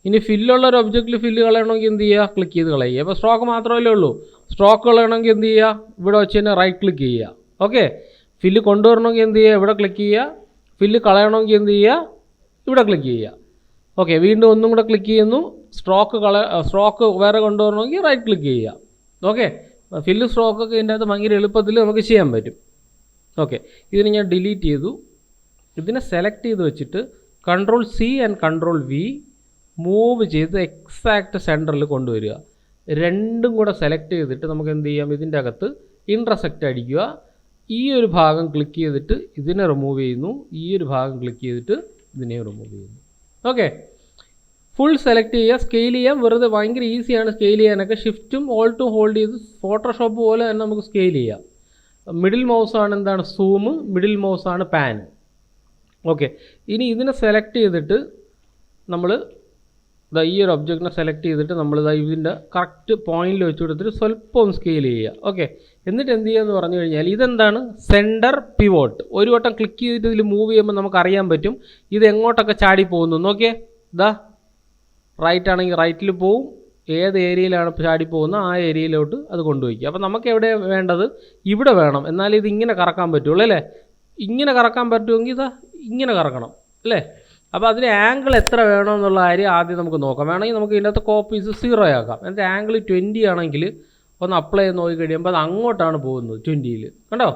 ഇനി ഫില്ലുള്ള ഒരു ഒബ്ജക്റ്റിൽ ഫില്ല് കളയണമെങ്കിൽ എന്ത് ചെയ്യുക, ക്ലിക്ക് ചെയ്ത് കളയുക. അപ്പോൾ സ്ട്രോക്ക് മാത്രമല്ലേ ഉള്ളൂ. സ്ട്രോക്ക് കളയണമെങ്കിൽ എന്ത് ചെയ്യുക, ഇവിടെ വെച്ച് തന്നെ റൈറ്റ് ക്ലിക്ക് ചെയ്യുക. ഓക്കെ, ഫില്ല് കൊണ്ടുവരണമെങ്കിൽ എന്ത് ചെയ്യുക, ഇവിടെ ക്ലിക്ക് ചെയ്യുക. ഫില്ല് കളയണമെങ്കിൽ എന്ത് ചെയ്യുക, ഇവിടെ ക്ലിക്ക് ചെയ്യുക. ഓക്കെ, വീണ്ടും ഒന്നും കൂടെ ക്ലിക്ക് ചെയ്യുന്നു. സ്ട്രോക്ക് വേറെ കൊണ്ടുവരണമെങ്കിൽ റൈറ്റ് ക്ലിക്ക് ചെയ്യുക. ഓക്കെ, ഫില്ല് സ്ട്രോക്കൊക്കെ ഇതിൻ്റെ അകത്ത് ഭയങ്കര എളുപ്പത്തിൽ നമുക്ക് ചെയ്യാൻ പറ്റും. ഓക്കെ, ഇതിന് ഞാൻ ഡിലീറ്റ് ചെയ്തു. ഇതിനെ സെലക്ട് ചെയ്ത് വെച്ചിട്ട് Ctrl+C and Ctrl+V മൂവ് ചെയ്ത് എക്സാക്റ്റ് സെൻറ്ററിൽ കൊണ്ടുവരിക. രണ്ടും കൂടെ സെലക്ട് ചെയ്തിട്ട് നമുക്ക് എന്ത് ചെയ്യാം, ഇതിൻ്റെ അകത്ത് ഇൻറ്റർസെക്റ്റ് അടിക്കുക. ഈ ഒരു ഭാഗം ക്ലിക്ക് ചെയ്തിട്ട് ഇതിനെ റിമൂവ് ചെയ്യുന്നു. ഈ ഒരു ഭാഗം ക്ലിക്ക് ചെയ്തിട്ട് ഇതിനെ റിമൂവ് ചെയ്യുന്നു. ഓക്കെ, ഫുൾ സെലക്ട് ചെയ്യുക. സ്കെയിൽ ചെയ്യാം, വെറുതെ ഭയങ്കര ഈസിയാണ് സ്കെയിൽ ചെയ്യാനൊക്കെ. ഷിഫ്റ്റും ഓൾട്ടും ഹോൾഡ് ചെയ്ത് ഫോട്ടോഷോപ്പ് പോലെ തന്നെ നമുക്ക് സ്കെയിൽ ചെയ്യാം. മിഡിൽ മൗസാണ് എന്താണ് സൂം, മിഡിൽ മൗസാണ് പാൻ. ഓക്കെ, ഇനി ഇതിനെ സെലക്ട് ചെയ്തിട്ട് നമ്മൾ ഈ ഒരു ഒബ്ജക്റ്റിനെ സെലക്ട് ചെയ്തിട്ട് നമ്മൾ ഇതിൻ്റെ കറക്റ്റ് പോയിന്റിൽ വെച്ച് കൊടുത്തിട്ട് സ്വല്പം സ്കെയിൽ ചെയ്യുക. ഓക്കെ, എന്നിട്ട് എന്ത് ചെയ്യുക എന്ന് പറഞ്ഞു കഴിഞ്ഞാൽ ഇതെന്താണ്, സെൻറ്റർ പിവോട്ട്. ഒരു വട്ടം ക്ലിക്ക് ചെയ്തിട്ട് ഇതിൽ മൂവ് ചെയ്യുമ്പോൾ നമുക്കറിയാൻ പറ്റും ഇത് എങ്ങോട്ടൊക്കെ ചാടി പോകുന്നു. നോക്കിയേ, റൈറ്റ് ആണെങ്കിൽ റൈറ്റിൽ പോവും, ഏത് ഏരിയയിലാണ് ചാടി പോകുന്നത് ആ ഏരിയയിലോട്ട് അത് കൊണ്ടുപോയിക്കുക. അപ്പോൾ നമുക്ക് എവിടെ വേണ്ടത്, ഇവിടെ വേണം. എന്നാലും ഇത് ഇങ്ങനെ കറക്കാൻ പറ്റുള്ളൂ അല്ലേ. ഇങ്ങനെ കറക്കാൻ പറ്റുമെങ്കിൽ ഇങ്ങനെ കറക്കണം അല്ലേ. അപ്പോൾ അതിന് ആംഗിൾ എത്ര വേണമെന്നുള്ള കാര്യം ആദ്യം നമുക്ക് നോക്കാം. വേണമെങ്കിൽ നമുക്ക് ഇതിനകത്ത് കോപ്പീസ് 0 ആക്കാം. എന്നിട്ട് ആംഗിൾ 20 ആണെങ്കിൽ ഒന്ന് അപ്ലൈ ചെയ്ത് നോക്കി കഴിയുമ്പോൾ അത് അങ്ങോട്ടാണ് പോകുന്നത് 20-ൽ. കണ്ടോ?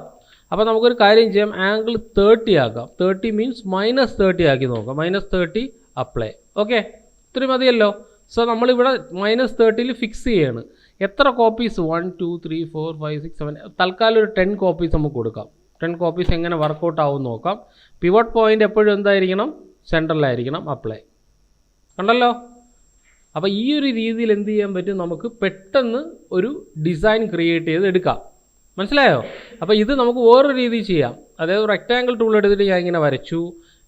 അപ്പോൾ നമുക്കൊരു കാര്യം ചെയ്യാം, ആംഗിൾ 30 ആക്കാം. 30 മീൻസ് -30 ആക്കി നോക്കാം. -30 അപ്ലൈ. ഓക്കെ, ഇത്രയും മതിയല്ലോ. സോ നമ്മളിവിടെ -30-ൽ ഫിക്സ് ചെയ്യാണ്. എത്ര കോപ്പീസ്, 1 2 3 4 5 6 7, തൽക്കാലം ഒരു 10 കോപ്പീസ് നമുക്ക് കൊടുക്കാം. 10 കോപ്പീസ് എങ്ങനെ വർക്കൗട്ട് ആവും നോക്കാം. പിവോട്ട് പോയിന്റ് എപ്പോഴും എന്തായിരിക്കണം, സെൻട്രലായിരിക്കണം. അപ്ലൈ. കണ്ടല്ലോ? അപ്പോൾ ഈ ഒരു രീതിയിൽ എന്ത് ചെയ്യാൻ പറ്റും, നമുക്ക് പെട്ടെന്ന് ഒരു ഡിസൈൻ ക്രിയേറ്റ് ചെയ്ത് എടുക്കാം. മനസ്സിലായോ? അപ്പോൾ ഇത് നമുക്ക് വേറൊരു രീതിയിൽ ചെയ്യാം. അതായത് റെക്റ്റാങ്കിൾ ടൂൾ എടുത്തിട്ട് ഞാൻ ഇങ്ങനെ വരച്ചു.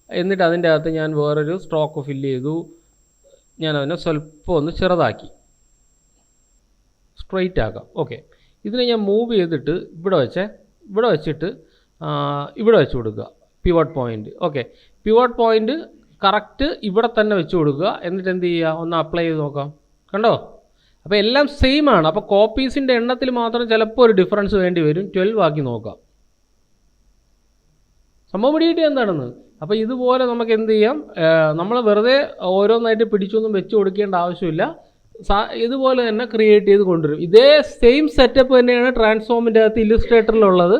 എന്നിട്ട് അതിൻ്റെ അകത്ത് ഞാൻ വേറൊരു സ്ട്രോക്ക് ഫില്ല് ചെയ്തു. ഞാൻ അതിനെ സ്വല്പം ഒന്ന് ചെറുതാക്കി സ്ട്രെയിറ്റ് ആക്കാം. ഓക്കെ, ഇതിനെ ഞാൻ മൂവ് ചെയ്തിട്ട് ഇവിടെ വെച്ചിട്ട് ഇവിടെ വെച്ച് കൊടുക്കുക pivot point. Okay, pivot point correct ഇവിടെ തന്നെ വെച്ച് കൊടുക്കുക. എന്നിട്ട് എന്ത് ചെയ്യുക, ഒന്ന് അപ്ലൈ ചെയ്ത് നോക്കാം. കണ്ടോ? അപ്പോൾ എല്ലാം സെയിം ആണ്. അപ്പോൾ കോപ്പീസിൻ്റെ എണ്ണത്തിൽ മാത്രം ചിലപ്പോൾ ഒരു ഡിഫറൻസ് വേണ്ടി വരും. 12 ആക്കി നോക്കാം. സംഭവം പിടികിട്ടി എന്താണെന്ന്. അപ്പോൾ ഇതുപോലെ നമുക്ക് എന്ത് ചെയ്യാം, നമ്മൾ വെറുതെ ഓരോന്നായിട്ട് പിടിച്ചൊന്നും വെച്ച് കൊടുക്കേണ്ട ആവശ്യമില്ല. ഇതുപോലെ തന്നെ ക്രിയേറ്റ് ചെയ്ത് കൊണ്ടുവരും. ഇതേ സെയിം സെറ്റപ്പ് തന്നെയാണ് ട്രാൻസ്ഫോമിൻ്റെ അകത്ത് ഇല്ലുസ്ട്രേറ്ററിലുള്ളത്.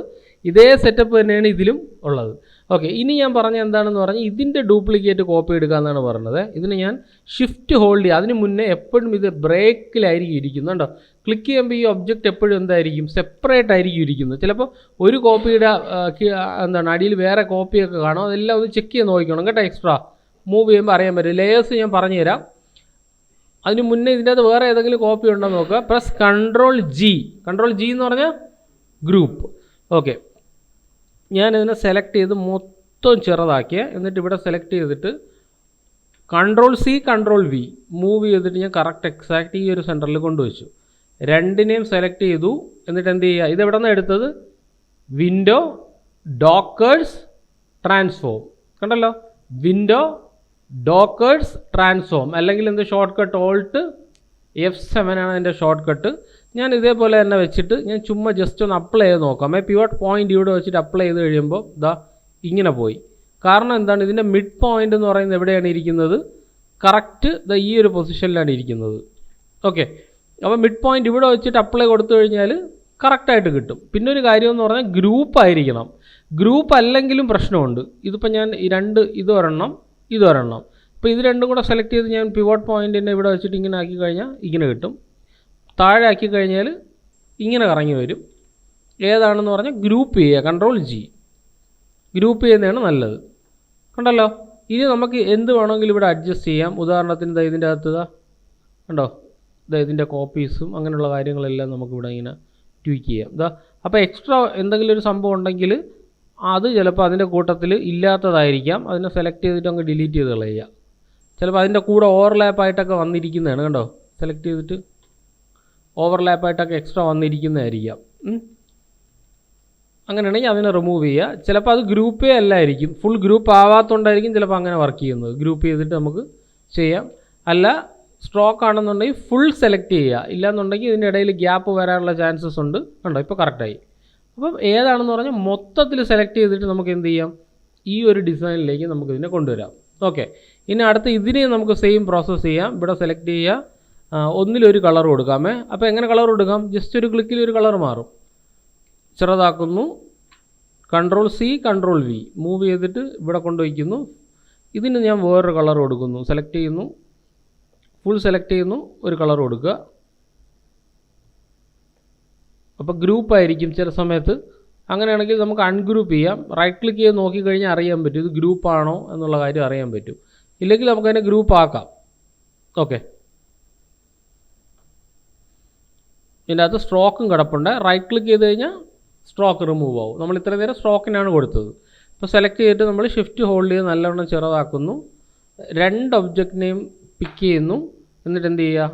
ഇതേ സെറ്റപ്പ് തന്നെയാണ് ഇതിലും ഉള്ളത്. ഓക്കെ, ഇനി ഞാൻ പറഞ്ഞ എന്താണെന്ന് പറഞ്ഞാൽ ഇതിൻ്റെ ഡ്യൂപ്ലിക്കേറ്റ് കോപ്പി എടുക്കുക എന്നാണ് പറഞ്ഞത്. ഇതിന് ഞാൻ ഷിഫ്റ്റ് ഹോൾഡ് ചെയ്യുക. അതിന് മുന്നേ എപ്പോഴും ഇത് ബ്രേക്കിലായിരിക്കും ഇരിക്കുന്നത്. കണ്ടോ? ക്ലിക്ക് ചെയ്യുമ്പോൾ ഈ ഒബ്ജക്റ്റ് എപ്പോഴും എന്തായിരിക്കും, സെപ്പറേറ്റ് ആയിരിക്കും ഇരിക്കുന്നത്. ചിലപ്പോൾ ഒരു കോപ്പിയുടെ അടിയിൽ വേറെ കോപ്പിയൊക്കെ കാണും. അതെല്ലാം ഒന്ന് ചെക്ക് ചെയ്ത് നോക്കണം കേട്ടോ. എക്സ്ട്രാ മൂവ് ചെയ്യുമ്പോൾ അറിയാൻ പറ്റും. ലേയേഴ്സ് ഞാൻ പറഞ്ഞുതരാം. അതിന് മുന്നേ ഇതിൻ്റെ അകത്ത് വേറെ ഏതെങ്കിലും കോപ്പി ഉണ്ടോ നോക്കുക. പ്ലസ് Ctrl+G എന്ന് പറഞ്ഞാൽ ഗ്രൂപ്പ്. ഓക്കെ, ഞാനിതിനെ സെലക്ട് ചെയ്ത് മൊത്തം ചെറുതാക്കിയ. എന്നിട്ട് ഇവിടെ സെലക്ട് ചെയ്തിട്ട് Ctrl+C Ctrl+V മൂവ് ചെയ്തിട്ട് ഞാൻ കറക്റ്റ് എക്സാക്റ്റ് ഈ ഒരു സെൻറ്ററിൽ കൊണ്ടുവച്ചു. രണ്ടിനെയും സെലക്ട് ചെയ്തു. എന്നിട്ട് എന്ത് ചെയ്യുക, ഇതെവിടെ നിന്നാണ് എടുത്തത്, വിൻഡോ, ഡോക്കേഴ്സ്, ട്രാൻസ്ഫോം. കണ്ടല്ലോ, വിൻഡോ ഡോക്കേഴ്സ് ട്രാൻസ്ഫോം, അല്ലെങ്കിൽ എന്ത് ഷോർട്ട് കട്ട് ഓൾട്ട് F7 ആണ് എൻ്റെ ഷോർട്ട് കട്ട്. ഞാൻ ഇതേപോലെ തന്നെ വെച്ചിട്ട് ഞാൻ ചുമ്മാ ജസ്റ്റ് ഒന്ന് അപ്ലൈ ചെയ്ത് നോക്കാം. പിവട്ട് പോയിൻ്റ് ഇവിടെ വെച്ചിട്ട് അപ്ലൈ ചെയ്ത് കഴിയുമ്പോൾ ഇതാ ഇങ്ങനെ പോയി. കാരണം എന്താണ്, ഇതിൻ്റെ മിഡ് പോയിൻ്റ് എന്ന് പറയുന്നത് എവിടെയാണ് ഇരിക്കുന്നത്? കറക്റ്റ് ഈ ഒരു പൊസിഷനിലാണ് ഇരിക്കുന്നത്. ഓക്കെ, അപ്പോൾ മിഡ് പോയിൻ്റ് ഇവിടെ വെച്ചിട്ട് അപ്ലൈ കൊടുത്തു കഴിഞ്ഞാൽ കറക്റ്റായിട്ട് കിട്ടും. പിന്നെ ഒരു കാര്യം എന്ന് പറഞ്ഞാൽ ഗ്രൂപ്പ് ആയിരിക്കണം. ഗ്രൂപ്പ് അല്ലെങ്കിലും പ്രശ്നമുണ്ട്. ഇതിപ്പോൾ ഞാൻ ഈ രണ്ട് ഇതൊരെണ്ണം ഇപ്പോൾ ഇത് രണ്ടും കൂടെ സെലക്ട് ചെയ്ത് ഞാൻ പിവട്ട് പോയിൻറ്റിനെ ഇവിടെ വെച്ചിട്ട് ഇങ്ങനെ ആക്കി കഴിഞ്ഞാൽ ഇങ്ങനെ കിട്ടും. താഴെ ആക്കി കഴിഞ്ഞാൽ ഇങ്ങനെ കറങ്ങി വരും. ഏതാണെന്ന് പറഞ്ഞാൽ ഗ്രൂപ്പ് ചെയ്യുക, Ctrl+G ഗ്രൂപ്പ് ചെയ്യുന്നതാണ് നല്ലത്. കണ്ടല്ലോ, ഇനി നമുക്ക് എന്ത് വേണമെങ്കിലും ഇവിടെ അഡ്ജസ്റ്റ് ചെയ്യാം. ഉദാഹരണത്തിന് ഇതിൻ്റെ അകത്ത് കണ്ടോ, ഇതിൻ്റെ കോപ്പീസും അങ്ങനെയുള്ള കാര്യങ്ങളെല്ലാം നമുക്കിവിടെ ഇങ്ങനെ ട്വീക്ക് ചെയ്യാം. അപ്പോൾ എക്സ്ട്രാ എന്തെങ്കിലും ഒരു സംഭവം ഉണ്ടെങ്കിൽ അത് ചിലപ്പോൾ അതിൻ്റെ കൂട്ടത്തിൽ ഇല്ലാത്തതായിരിക്കാം. അതിനെ സെലക്ട് ചെയ്തിട്ട് അങ്ങ് ഡിലീറ്റ് ചെയ്ത് കളയുക. ചിലപ്പോൾ അതിൻ്റെ കൂടെ ഓവർലാപ്പായിട്ടൊക്കെ വന്നിരിക്കുന്നതാണ്. കണ്ടോ, സെലക്ട് ചെയ്തിട്ട് ഓവർലാപ്പായിട്ടൊക്കെ എക്സ്ട്രാ വന്നിരിക്കുന്നതായിരിക്കാം. അങ്ങനെയാണെങ്കിൽ അതിനെ റിമൂവ് ചെയ്യുക. ചിലപ്പോൾ അത് ഗ്രൂപ്പേ അല്ലായിരിക്കും, ഫുൾ ഗ്രൂപ്പ് ആവാത്തതുകൊണ്ടായിരിക്കും ചിലപ്പോൾ അങ്ങനെ വർക്ക് ചെയ്യുന്നത്. ഗ്രൂപ്പ് ചെയ്തിട്ട് നമുക്ക് ചെയ്യാം. അല്ല സ്ട്രോക്ക് ആണെന്നുണ്ടെങ്കിൽ ഫുൾ സെലക്ട് ചെയ്യുക. ഇല്ലയെന്നുണ്ടെങ്കിൽ ഇതിൻ്റെ ഇടയിൽ ഗ്യാപ്പ് വരാനുള്ള ചാൻസസ് ഉണ്ട്. കണ്ടോ, ഇപ്പോൾ കറക്റ്റായി. അപ്പം ഏതാണെന്ന് പറഞ്ഞാൽ മൊത്തത്തിൽ സെലക്ട് ചെയ്തിട്ട് നമുക്ക് എന്ത് ചെയ്യാം, ഈ ഒരു ഡിസൈനിലേക്ക് നമുക്കിതിനെ കൊണ്ടുവരാം. ഓക്കെ, ഇനി അടുത്ത് ഇതിനെ നമുക്ക് സെയിം പ്രോസസ്സ് ചെയ്യാം. ഇവിടെ സെലക്ട് ചെയ്യുക, ഒന്നിലൊരു കളർ കൊടുക്കാമേ. അപ്പോൾ എങ്ങനെ കളർ കൊടുക്കാം? ജസ്റ്റ് ഒരു ക്ലിക്കിൽ ഒരു കളർ മാറും. ചെറുതാക്കുന്നു, Ctrl+C Ctrl+V മൂവ് ചെയ്തിട്ട് ഇവിടെ കൊണ്ടുവയ്ക്കുന്നു. ഇതിന് ഞാൻ വേറൊരു കളർ കൊടുക്കുന്നു. സെലക്ട് ചെയ്യുന്നു, ഫുൾ സെലക്ട് ചെയ്യുന്നു, ഒരു കളർ കൊടുക്കുക. അപ്പോൾ ഗ്രൂപ്പായിരിക്കും ചില സമയത്ത്. അങ്ങനെയാണെങ്കിൽ നമുക്ക് അൺഗ്രൂപ്പ് ചെയ്യാം. റൈറ്റ് ക്ലിക്ക് ചെയ്ത് നോക്കിക്കഴിഞ്ഞാൽ അറിയാൻ പറ്റും ഇത് ഗ്രൂപ്പാണോ എന്നുള്ള കാര്യം അറിയാൻ പറ്റും. ഇല്ലെങ്കിൽ നമുക്കതിനെ ഗ്രൂപ്പ് ആക്കാം. ഓക്കെ, ഇതിൻ്റെ അകത്ത് സ്ട്രോക്കും കിടപ്പുണ്ട്. റൈറ്റ് ക്ലിക്ക് ചെയ്ത് കഴിഞ്ഞാൽ സ്ട്രോക്ക് റിമൂവ് ആവും. നമ്മൾ ഇത്ര നേരം സ്ട്രോക്കിനാണ് കൊടുത്തത്. ഇപ്പോൾ സെലക്ട് ചെയ്തിട്ട് നമ്മൾ ഷിഫ്റ്റ് ഹോൾഡ് ചെയ്ത് നല്ലവണ്ണം ചെറുതാക്കുന്നു. രണ്ട് ഒബ്ജക്റ്റിനെയും പിക്ക് ചെയ്യുന്നു. എന്നിട്ട് എന്ത് ചെയ്യുക,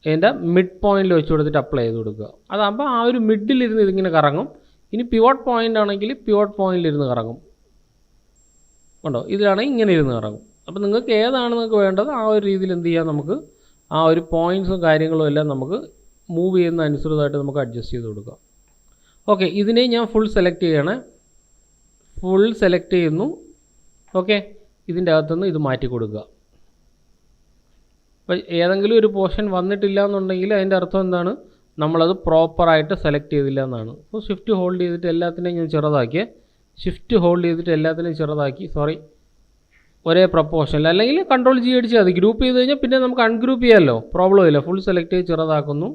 അതിൻ്റെ മിഡ് പോയിൻറ്റിൽ വെച്ച് കൊടുത്തിട്ട് അപ്ലൈ ചെയ്ത് കൊടുക്കുക. അതാകുമ്പോൾ ആ ഒരു മിഡിലിരുന്ന് ഇതിങ്ങനെ കറങ്ങും. ഇനി പിവട്ട് പോയിൻ്റ് ആണെങ്കിൽ പിവട്ട് പോയിൻറ്റിലിരുന്ന് കറങ്ങും. കണ്ടോ, ഇതിലാണെങ്കിൽ ഇങ്ങനെ ഇരുന്ന് കറങ്ങും. അപ്പോൾ നിങ്ങൾക്ക് ഏതാണ് നിങ്ങൾക്ക് വേണ്ടത് ആ ഒരു രീതിയിൽ എന്ത് ചെയ്യാം, നമുക്ക് ആ ഒരു പോയിൻറ്റ്സും കാര്യങ്ങളും എല്ലാം നമുക്ക് മൂവ് ചെയ്യുന്ന അനുസൃതമായിട്ട് നമുക്ക് അഡ്ജസ്റ്റ് ചെയ്ത് കൊടുക്കാം. ഓക്കെ, ഇതിനെ ഞാൻ ഫുൾ സെലക്ട് ചെയ്യണേ. ഫുൾ സെലക്ട് ചെയ്യുന്നു. ഓക്കെ, ഇതിൻ്റെ അകത്തുനിന്ന് ഇത് മാറ്റി കൊടുക്കുക. അപ്പോൾ ഏതെങ്കിലും ഒരു പോർഷൻ വന്നിട്ടില്ല എന്നുണ്ടെങ്കിൽ അതിൻ്റെ അർത്ഥം എന്താണ്, നമ്മളത് പ്രോപ്പറായിട്ട് സെലക്ട് ചെയ്തില്ല എന്നാണ്. അപ്പോൾ ഷിഫ്റ്റ് ഹോൾഡ് ചെയ്തിട്ട് എല്ലാത്തിനെയും ഞാൻ ചെറുതാക്കിയേ. ഷിഫ്റ്റ് ഹോൾഡ് ചെയ്തിട്ട് എല്ലാത്തിനെയും ചെറുതാക്കി, ഒരേ പ്രപ്പോർഷനിൽ, അല്ലെങ്കിൽ Ctrl+G അടിച്ചാൽ മതി. ഗ്രൂപ്പ് ചെയ്ത് കഴിഞ്ഞാൽ പിന്നെ നമുക്ക് അൺഗ്രൂപ്പ് ചെയ്യാമല്ലോ, പ്രോബ്ലം ഇല്ല. ഫുൾ സെലക്ട് ചെയ്ത് ചെറുതാക്കുന്നു,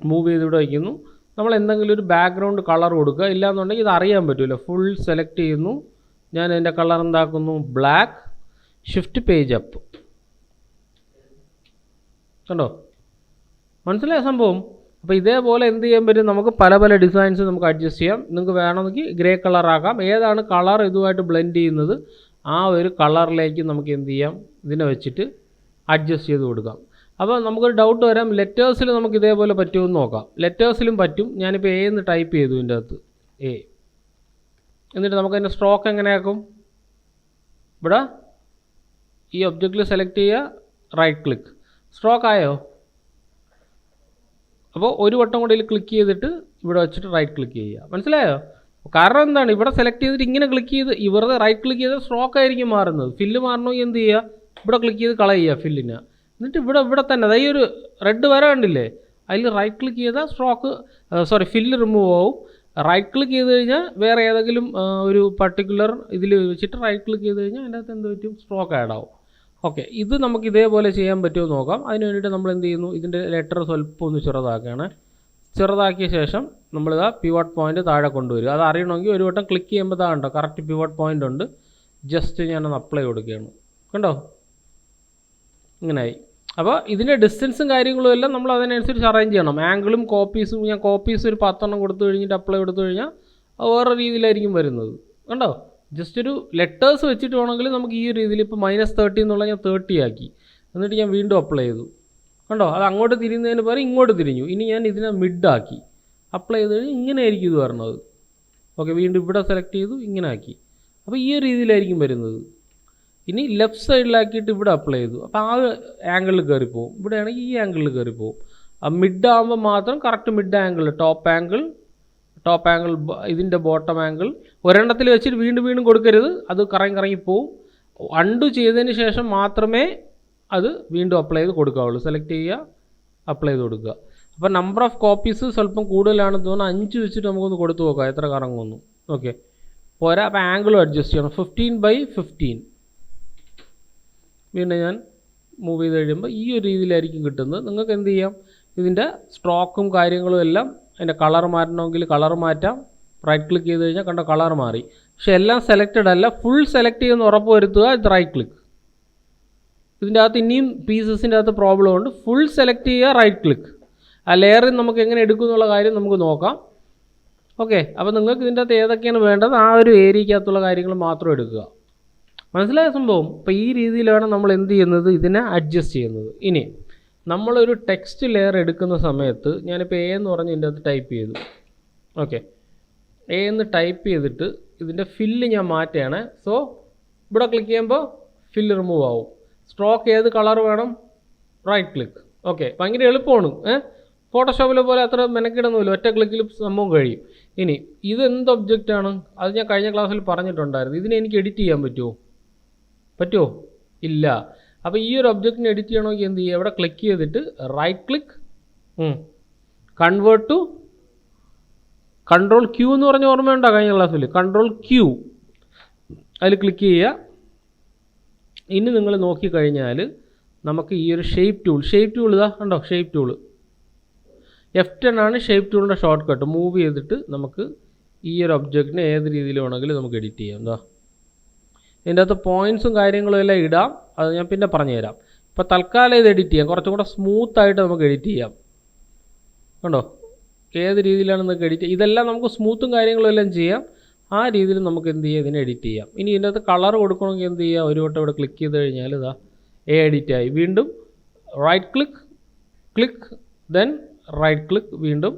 മൂവ് ചെയ്ത് ഇവിടെ വയ്ക്കുന്നു. നമ്മൾ എന്തെങ്കിലും ഒരു ബാക്ക്ഗ്രൗണ്ട് കളർ കൊടുക്കുക. ഇല്ലയെന്നുണ്ടെങ്കിൽ ഇത് അറിയാൻ പറ്റില്ല. ഫുൾ സെലക്ട് ചെയ്യുന്നു. ഞാൻ എൻ്റെ കളർ എന്താക്കുന്നു, ബ്ലാക്ക്. Shift page up. കണ്ടോ, മനസ്സിലായ സംഭവം? അപ്പോൾ ഇതേപോലെ എന്ത് ചെയ്യാൻ പറ്റും, നമുക്ക് പല പല ഡിസൈൻസ് നമുക്ക് അഡ്ജസ്റ്റ് ചെയ്യാം. നിങ്ങൾക്ക് വേണമെങ്കിൽ ഗ്രേ കളറാക്കാം. ഏതാണ് കളർ ഇതുമായിട്ട് ബ്ലെൻഡ് ചെയ്യുന്നത് ആ ഒരു കളറിലേക്ക് നമുക്ക് എന്ത് ചെയ്യാം, ഇതിനെ വെച്ചിട്ട് അഡ്ജസ്റ്റ് ചെയ്ത് കൊടുക്കാം. അപ്പോൾ നമുക്കൊരു ഡൗട്ട് വരാം, ലെറ്റേഴ്സിൽ നമുക്ക് ഇതേപോലെ പറ്റുമെന്ന് നോക്കാം. ലെറ്റേഴ്സിലും പറ്റും. ഞാനിപ്പോൾ എ എന്ന് ടൈപ്പ് ചെയ്തു ഇതിൻ്റെ അകത്ത് എ. എന്നിട്ട് നമുക്കതിൻ്റെ സ്ട്രോക്ക് എങ്ങനെയാക്കും, ഇവിടെ ഈ ഒബ്ജക്റ്റിൽ സെലക്ട് ചെയ്യുക, റൈറ്റ് ക്ലിക്ക്, സ്ട്രോക്ക് ആയോ? അപ്പോൾ ഒരു വട്ടം കൂടി ക്ലിക്ക് ചെയ്തിട്ട് ഇവിടെ വെച്ചിട്ട് റൈറ്റ് ക്ലിക്ക് ചെയ്യുക. മനസ്സിലായോ? കാരണം എന്താണ്, ഇവിടെ സെലക്ട് ചെയ്തിട്ട് ഇങ്ങനെ ക്ലിക്ക് ചെയ്ത് ഇവരുടെ റൈറ്റ് ക്ലിക്ക് ചെയ്താൽ സ്ട്രോക്ക് ആയിരിക്കും മാറുന്നത്. ഫില്ല് മാറണമെങ്കിൽ എന്ത് ചെയ്യുക, ഇവിടെ ക്ലിക്ക് ചെയ്ത് കളയുക ഫില്ലിന്. എന്നിട്ട് ഇവിടെ തന്നെ അതായത് ഒരു റെഡ് വര കണ്ടില്ലേ, അതിൽ റൈറ്റ് ക്ലിക്ക് ചെയ്താൽ ഫില്ല് റിമൂവ് ആവും. റൈറ്റ് ക്ലിക്ക് ചെയ്ത് കഴിഞ്ഞാൽ വേറെ ഏതെങ്കിലും ഒരു പർട്ടിക്കുലർ ഇതിൽ വെച്ചിട്ട് റൈറ്റ് ക്ലിക്ക് ചെയ്ത് കഴിഞ്ഞാൽ അതിൻ്റെ അകത്ത് എന്ത് പറ്റും, സ്ട്രോക്ക് ആഡ് ആവും. ഓക്കെ, ഇത് നമുക്ക് ഇതേപോലെ ചെയ്യാൻ പറ്റുമോ നോക്കാം. അതിന് വേണ്ടിയിട്ട് നമ്മൾ എന്ത് ചെയ്യുന്നു, ഇതിൻ്റെ ലെറ്റർ സ്വല്പം ഒന്ന് ചെറുതാക്കുകയാണ്. ചെറുതാക്കിയ ശേഷം നമ്മളിതാ പിവട്ട് പോയിൻ്റ് താഴെ കൊണ്ടുവരും. അത് അറിയണമെങ്കിൽ ഒരു വട്ടം ക്ലിക്ക് ചെയ്യുമ്പോൾ കണ്ടോ കറക്റ്റ് പിവട്ട് പോയിൻ്റ് ഉണ്ട്. ജസ്റ്റ് ഞാനൊന്ന് അപ്ലൈ കൊടുക്കുകയാണ്. കണ്ടോ, ഇങ്ങനെയായി. അപ്പോൾ ഇതിൻ്റെ ഡിസ്റ്റൻസും കാര്യങ്ങളും എല്ലാം നമ്മൾ അതിനനുസരിച്ച് അറേഞ്ച് ചെയ്യണം. ആംഗിളും കോപ്പീസും, ഞാൻ കോപ്പീസ് ഒരു 10 കൊടുത്തു കഴിഞ്ഞിട്ട് അപ്ലൈ കൊടുത്തു കഴിഞ്ഞാൽ വേറെ രീതിയിലായിരിക്കും വരുന്നത്. കണ്ടോ, ജസ്റ്റ് ഒരു ലെറ്റേഴ്സ് വെച്ചിട്ട് വേണമെങ്കിൽ നമുക്ക് ഈ രീതിയിൽ ഇപ്പോൾ -30 എന്നുള്ള ഞാൻ 30 ആക്കി. എന്നിട്ട് ഞാൻ വീണ്ടും അപ്ലൈ ചെയ്തു. കണ്ടോ, അത് അങ്ങോട്ട് തിരിയുന്നതിന് പകരം ഇങ്ങോട്ട് തിരിഞ്ഞു. ഇനി ഞാൻ ഇതിനെ മിഡ് ആക്കി അപ്ലൈ ചെയ്ത് കഴിഞ്ഞാൽ ഇങ്ങനെയായിരിക്കും ഇത് വരുന്നത്. ഓക്കെ, വീണ്ടും ഇവിടെ സെലക്ട് ചെയ്തു, ഇങ്ങനെ ആക്കി. അപ്പോൾ ഈ ഒരു രീതിയിലായിരിക്കും വരുന്നത്. ഇനി ലെഫ്റ്റ് സൈഡിലാക്കിയിട്ട് ഇവിടെ അപ്ലൈ ചെയ്തു, അപ്പോൾ ആ ആംഗിളിൽ കയറിപ്പോവും. ഇവിടെയാണെങ്കിൽ ഈ ആംഗിളിൽ കയറിപ്പോവും. ആ മിഡ് ആകുമ്പോൾ മാത്രം correct mid angle, top angle, ഇതിൻ്റെ ബോട്ടം ആംഗിൾ ഒരെണ്ണത്തിൽ വെച്ചിട്ട് വീണ്ടും വീണ്ടും കൊടുക്കരുത്, അത് കറങ്ങിപ്പോവും. അൺഡു ചെയ്തതിന് ശേഷം മാത്രമേ അത് വീണ്ടും അപ്ലൈ ചെയ്ത് കൊടുക്കാവുള്ളൂ. സെലക്ട് ചെയ്യുക, അപ്ലൈ ചെയ്ത് കൊടുക്കുക. അപ്പോൾ നമ്പർ ഓഫ് കോപ്പീസ് സ്വല്പം കൂടുതലാണെന്ന് തോന്നുന്നു. 5 വെച്ചിട്ട് നമുക്കൊന്ന് കൊടുത്തു നോക്കാം എത്ര കറങ്ങുന്നു. ഓക്കെ, പോരാ. അപ്പോൾ ആംഗിളും അഡ്ജസ്റ്റ് ചെയ്യണം. 15/15. വീണ്ടും ഞാൻ മൂവ് ചെയ്ത് കഴിയുമ്പോൾ ഈ ഒരു രീതിയിലായിരിക്കും കിട്ടുന്നത്. നിങ്ങൾക്ക് എന്ത് ചെയ്യാം, ഇതിൻ്റെ സ്ട്രോക്കും കാര്യങ്ങളും എല്ലാം, അതിൻ്റെ കളർ മാറ്റണമെങ്കിൽ കളർ മാറ്റാം. റൈറ്റ് ക്ലിക്ക് ചെയ്ത് കഴിഞ്ഞാൽ കണ്ട കളർ മാറി. പക്ഷെ എല്ലാം സെലക്റ്റഡ് അല്ല, ഫുൾ സെലക്ട് ചെയ്യുന്ന ഉറപ്പ് വരുത്തുക. ഇത് റൈറ്റ് ക്ലിക്ക്. ഇതിൻ്റെ അകത്ത് ഇനിയും പീസസിൻ്റെ അകത്ത് പ്രോബ്ലം ഉണ്ട്. ഫുൾ സെലക്ട് ചെയ്യുക, റൈറ്റ് ക്ലിക്ക്. ആ ലെയറിൽ നമുക്ക് എങ്ങനെ എടുക്കും എന്നുള്ള കാര്യം നമുക്ക് നോക്കാം. ഓക്കെ, അപ്പോൾ നിങ്ങൾക്ക് ഇതിൻ്റെ അകത്ത് ഏതൊക്കെയാണ് വേണ്ടത് ആ ഒരു ഏരിയക്കകത്തുള്ള കാര്യങ്ങൾ മാത്രം എടുക്കുക. മനസ്സിലായ സംഭവം? അപ്പോൾ ഈ രീതിയിലാണ് നമ്മൾ എന്ത് ചെയ്യുന്നത്, ഇതിനെ അഡ്ജസ്റ്റ് ചെയ്യുന്നത്. ഇനി നമ്മളൊരു ടെക്സ്റ്റ് ലെയർ എടുക്കുന്ന സമയത്ത് ഞാനിപ്പോൾ എ എന്ന് പറഞ്ഞ് ഇതിൻ്റെ അകത്ത് ടൈപ്പ് ചെയ്തു. ഓക്കെ, എ എന്ന് ടൈപ്പ് ചെയ്തിട്ട് ഇതിൻ്റെ ഫില്ല് ഞാൻ മാറ്റുകയാണ്. സോ ഇവിടെ ക്ലിക്ക് ചെയ്യുമ്പോൾ ഫില്ല് റിമൂവ് ആവും. സ്ട്രോക്ക് ഏത് കളർ വേണം, റൈറ്റ് ക്ലിക്ക്. ഓക്കെ, ഭയങ്കര എളുപ്പമാണ്. ഫോട്ടോഷോപ്പിലെ പോലെ അത്ര മെനക്കിടൊന്നുമില്ല, ഒറ്റ ക്ലിക്കിൽ സംഭവം കഴിയും. ഇനി ഇത് എന്ത് ഒബ്ജക്റ്റാണ്, അത് ഞാൻ കഴിഞ്ഞ ക്ലാസ്സിൽ പറഞ്ഞിട്ടുണ്ടായിരുന്നു. ഇതിനെ എനിക്ക് എഡിറ്റ് ചെയ്യാൻ പറ്റുമോ? ഇല്ല. അപ്പോൾ ഈ ഒരു ഒബ്ജക്റ്റിനെ എഡിറ്റ് ചെയ്യണമെങ്കിൽ എന്ത് ചെയ്യുക, ഇവിടെ ക്ലിക്ക് ചെയ്തിട്ട് right click, convert to Ctrl+Q എന്ന് പറഞ്ഞ ഓർമ്മയുണ്ടോ കഴിഞ്ഞ ക്ലാസ്സിൽ? Ctrl+Q അതിൽ ക്ലിക്ക് ചെയ്യുക. ഇനി നിങ്ങൾ നോക്കിക്കഴിഞ്ഞാൽ നമുക്ക് ഈ ഒരു ഷേപ്പ് ടൂൾ ഇതാ കണ്ടോ, ഷേപ്പ് ടൂൾ F10 ആണ് ഷേപ്പ് ടൂളിൻ്റെ ഷോർട്ട് കട്ട്. മൂവ് ചെയ്തിട്ട് നമുക്ക് ഈ ഒരു ഒബ്ജക്റ്റിനെ ഏത് രീതിയിൽ വേണമെങ്കിലും നമുക്ക് എഡിറ്റ് ചെയ്യാം. എന്താ ഇതിൻ്റെ അകത്ത് പോയിൻറ്റ്സും കാര്യങ്ങളും എല്ലാം ഇടാം, അത് ഞാൻ പിന്നെ പറഞ്ഞുതരാം. ഇപ്പോൾ തൽക്കാലം ഇത് എഡിറ്റ് ചെയ്യാം, കുറച്ചും കൂടെ സ്മൂത്തായിട്ട് നമുക്ക് എഡിറ്റ് ചെയ്യാം. കണ്ടോ ഏത് രീതിയിലാണ് നമുക്ക് എഡിറ്റ്, ഇതെല്ലാം നമുക്ക് സ്മൂത്തും കാര്യങ്ങളും എല്ലാം ചെയ്യാം. ആ രീതിയിൽ നമുക്ക് എന്ത് ചെയ്യാം, ഇതിനെ എഡിറ്റ് ചെയ്യാം. ഇനി ഇതിൻ്റെ അകത്ത് കളർ കൊടുക്കണമെങ്കിൽ എന്ത് ചെയ്യുക, ഒരു വട്ടം ഇവിടെ ക്ലിക്ക് ചെയ്ത് കഴിഞ്ഞാൽ ഇതാ എഡിറ്റായി. വീണ്ടും right click then right click, വീണ്ടും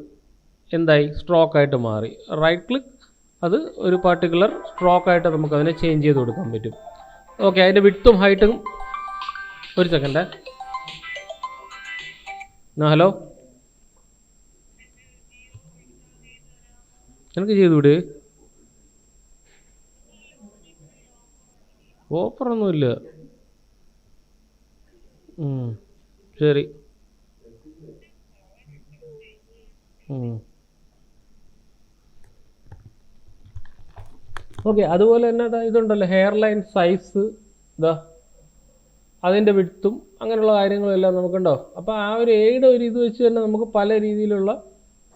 എന്തായി, സ്ട്രോക്കായിട്ട് മാറി. റൈറ്റ് ക്ലിക്ക്, അത് ഒരു പർട്ടിക്കുലർ സ്ട്രോക്കായിട്ട് നമുക്ക് അതിനെ ചേഞ്ച് ചെയ്ത് കൊടുക്കാൻ പറ്റും. ഓക്കെ, അതിൻ്റെ വിഡ്ത്തും ഹൈറ്റും ഒരു സെക്കൻഡ്. ഹലോ, എനിക്ക് ചെയ്തുവിടെ? ഓഫറൊന്നുമില്ല. ശരി. ഓക്കെ, അതുപോലെ തന്നെ ഇതുണ്ടല്ലോ ഹെയർ ലൈൻ സൈസ്, ഇതാ അതിൻ്റെ വിഡ്ത്തും അങ്ങനെയുള്ള കാര്യങ്ങളെല്ലാം നമുക്കുണ്ടോ. അപ്പോൾ ആ ഒരു എയുടെ ഒരു ഇത് വെച്ച് തന്നെ നമുക്ക് പല രീതിയിലുള്ള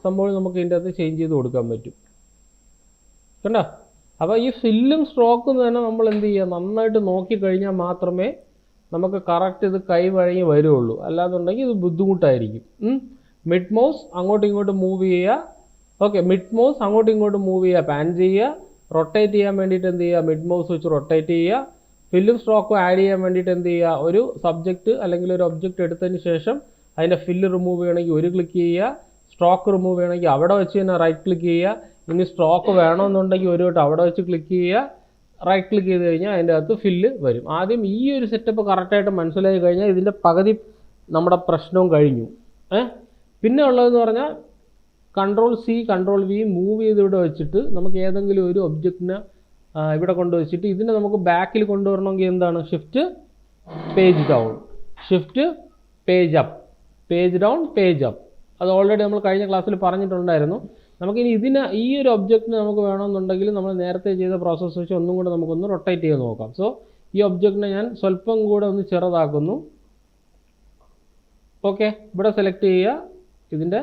സംഭവം നമുക്ക് ഇതിൻ്റെ അകത്ത് ചേഞ്ച് ചെയ്ത് കൊടുക്കാൻ പറ്റും. കണ്ടോ? അപ്പോൾ ഈ ഫില്ലും സ്ട്രോക്കും തന്നെ നമ്മൾ എന്ത് ചെയ്യുക, നന്നായിട്ട് നോക്കിക്കഴിഞ്ഞാൽ മാത്രമേ നമുക്ക് കറക്റ്റ് ഇത് കൈ വഴങ്ങി വരുള്ളൂ. അല്ലാന്നുണ്ടെങ്കിൽ ഇത് ബുദ്ധിമുട്ടായിരിക്കും. മിഡ് മൗസ് അങ്ങോട്ടും ഇങ്ങോട്ടും മൂവ് ചെയ്യുക. ഓക്കെ, മിഡ് മൗസ് അങ്ങോട്ടും ഇങ്ങോട്ടും മൂവ് ചെയ്യുക, പാൻ ചെയ്യുക. റൊട്ടേറ്റ് ചെയ്യാൻ വേണ്ടിയിട്ട് എന്ത് ചെയ്യുക, മിഡ് മൗസ് വെച്ച് റൊട്ടേറ്റ് ചെയ്യുക. ഫില്ലും സ്ട്രോക്കും ആഡ് ചെയ്യാൻ വേണ്ടിയിട്ട് എന്ത് ചെയ്യുക, ഒരു സബ്ജക്റ്റ് അല്ലെങ്കിൽ ഒരു ഒബ്ജക്റ്റ് എടുത്തതിന് ശേഷം അതിൻ്റെ ഫില്ല് റിമൂവ് ചെയ്യണമെങ്കിൽ ഒരു ക്ലിക്ക് ചെയ്യുക. സ്ട്രോക്ക് റിമൂവ് ചെയ്യണമെങ്കിൽ അവിടെ വെച്ച് തന്നെ റൈറ്റ് ക്ലിക്ക് ചെയ്യുക. ഇനി സ്ട്രോക്ക് വേണമെന്നുണ്ടെങ്കിൽ ഒരു വട്ടം അവിടെ വെച്ച് ക്ലിക്ക് ചെയ്യുക. റൈറ്റ് ക്ലിക്ക് ചെയ്ത് കഴിഞ്ഞാൽ അതിൻ്റെ അകത്ത് ഫില്ല് വരും. ആദ്യം ഈ ഒരു സെറ്റപ്പ് കറക്റ്റായിട്ട് മനസ്സിലായി കഴിഞ്ഞാൽ ഇതിൻ്റെ പകുതി നമ്മുടെ പ്രശ്നവും കഴിഞ്ഞു. പിന്നെ ഉള്ളതെന്ന് പറഞ്ഞാൽ Ctrl+C Ctrl+V മൂവ് ചെയ്ത് ഇവിടെ വെച്ചിട്ട് നമുക്ക് ഏതെങ്കിലും ഒരു ഒബ്ജക്റ്റിനെ ഇവിടെ കൊണ്ടുവച്ചിട്ട് ഇതിനെ നമുക്ക് ബാക്കിൽ കൊണ്ടുവരണമെങ്കിൽ എന്താണ്, shift page down, shift page up, page down, page up. അത് ഓൾറെഡി നമ്മൾ കഴിഞ്ഞ ക്ലാസ്സിൽ പറഞ്ഞിട്ടുണ്ടായിരുന്നു. നമുക്കിനി ഈ ഒരു ഒബ്ജക്റ്റിന് നമുക്ക് വേണമെന്നുണ്ടെങ്കിൽ നമ്മൾ നേരത്തെ ചെയ്ത പ്രോസസ്സ് വെച്ച് ഒന്നും കൂടെ നമുക്കൊന്ന് റൊട്ടേറ്റ് ചെയ്ത് നോക്കാം. സോ ഈ ഒബ്ജക്റ്റിനെ ഞാൻ സ്വല്പം കൂടെ ഒന്ന് ചെറുതാക്കുന്നു. ഓക്കെ, ഇവിടെ സെലക്ട് ചെയ്യുക. ഇതിൻ്റെ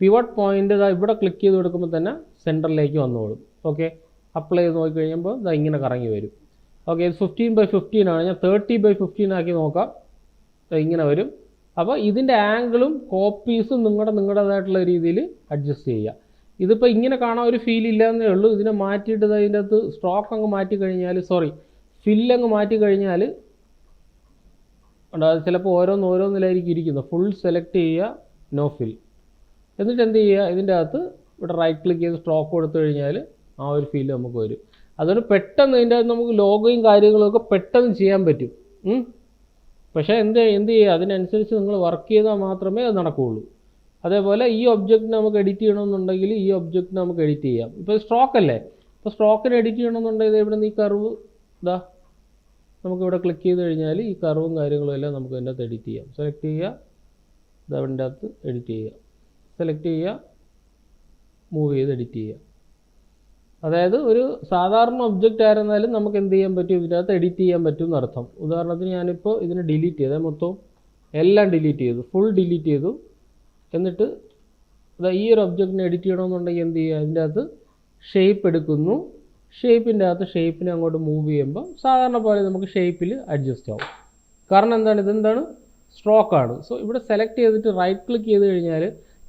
പിവട്ട് പോയിൻ്റ് ഇവിടെ ക്ലിക്ക് ചെയ്ത് കൊടുക്കുമ്പോൾ തന്നെ സെൻറ്ററിലേക്ക് വന്നോളും. ഓക്കെ, അപ്ലൈ ചെയ്ത് നോക്കി കഴിയുമ്പോൾ ഇത് ഇങ്ങനെ കറങ്ങി വരും. ഓക്കെ, ഇത് 15/15 ആണ്. ഞാൻ 30/15 ആക്കി നോക്കാം. ഇങ്ങനെ വരും. അപ്പോൾ ഇതിൻ്റെ ആംഗിളും കോപ്പീസും നിങ്ങളുടേതായിട്ടുള്ള രീതിയിൽ അഡ്ജസ്റ്റ് ചെയ്യുക. ഇതിപ്പോൾ ഇങ്ങനെ കാണാൻ ഒരു ഫീൽ ഇല്ലാന്നേ ഉള്ളൂ. ഇതിനെ മാറ്റിയിട്ട് അതിൻ്റെ അകത്ത് സ്ട്രോക്ക് അങ്ങ് മാറ്റിക്കഴിഞ്ഞാൽ, ഫില്ലങ്ങ് മാറ്റിക്കഴിഞ്ഞാൽ അത് ചിലപ്പോൾ ഓരോന്നിലായിരിക്കും ഇരിക്കുന്നത്. ഫുൾ സെലക്ട് ചെയ്യുക, നോ ഫിൽ. എന്നിട്ട് എന്ത് ചെയ്യുക, ഇതിൻ്റെ അകത്ത് ഇവിടെ റൈറ്റ് ക്ലിക്ക് ചെയ്ത് സ്ട്രോക്ക് കൊടുത്തു കഴിഞ്ഞാൽ ആ ഒരു ഫീൽ നമുക്ക് വരും. അതുകൊണ്ട് പെട്ടെന്ന് ഇതിൻ്റെ അകത്ത് നമുക്ക് ലോഗോയും കാര്യങ്ങളൊക്കെ പെട്ടെന്ന് ചെയ്യാൻ പറ്റും. പക്ഷേ എന്ത് ചെയ്യുക, അതിനനുസരിച്ച് നിങ്ങൾ വർക്ക് ചെയ്താൽ മാത്രമേ അത് നടക്കുകയുള്ളൂ. അതേപോലെ ഈ ഒബ്ജക്റ്റിന് നമുക്ക് എഡിറ്റ് ചെയ്യണമെന്നുണ്ടെങ്കിൽ ഈ ഒബ്ജക്റ്റിന് നമുക്ക് എഡിറ്റ് ചെയ്യാം. ഇപ്പോൾ സ്ട്രോക്ക് അല്ലേ, ഇപ്പോൾ സ്ട്രോക്കിന് എഡിറ്റ് ചെയ്യണമെന്നുണ്ടെങ്കിൽ ഇവിടെ നിന്ന് ഈ കർവ് ഇതാ നമുക്കിവിടെ ക്ലിക്ക് ചെയ്ത് കഴിഞ്ഞാൽ ഈ കർവും കാര്യങ്ങളും എല്ലാം നമുക്ക് ഇതിൻ്റെ അകത്ത് എഡിറ്റ് ചെയ്യാം. സെലക്ട് ചെയ്യുക, ഇതിൻ്റെ അകത്ത് എഡിറ്റ് ചെയ്യുക, സെലക്ട് ചെയ്യുക, മൂവ് ചെയ്ത് എഡിറ്റ് ചെയ്യുക. അതായത് ഒരു സാധാരണ ഒബ്ജക്റ്റ് ആയിരുന്നാലും നമുക്ക് എന്ത് ചെയ്യാൻ പറ്റും, ഇതിനകത്ത് എഡിറ്റ് ചെയ്യാൻ പറ്റും എന്നർത്ഥം. ഉദാഹരണത്തിന് ഞാനിപ്പോൾ ഇതിനെ ഡിലീറ്റ് ചെയ്തത്, മൊത്തം എല്ലാം ഡിലീറ്റ് ചെയ്തു, ഫുൾ ഡിലീറ്റ് ചെയ്തു. എന്നിട്ട് ഈ ഒരു ഒബ്ജക്റ്റിനെ എഡിറ്റ് ചെയ്യണമെന്നുണ്ടെങ്കിൽ എന്ത് ചെയ്യുക, അതിൻ്റെ അകത്ത് ഷേപ്പ് എടുക്കുന്നു. ഷേപ്പിൻ്റെ അകത്ത് ഷേപ്പിനെ അങ്ങോട്ട് മൂവ് ചെയ്യുമ്പോൾ സാധാരണ പോലെ നമുക്ക് ഷേപ്പിൽ അഡ്ജസ്റ്റ് ആവും. കാരണം എന്താണ്, ഇതെന്താണ്, സ്ട്രോക്കാണ്. സോ ഇവിടെ സെലക്ട് ചെയ്തിട്ട് റൈറ്റ് ക്ലിക്ക് ചെയ്ത് കഴിഞ്ഞാൽ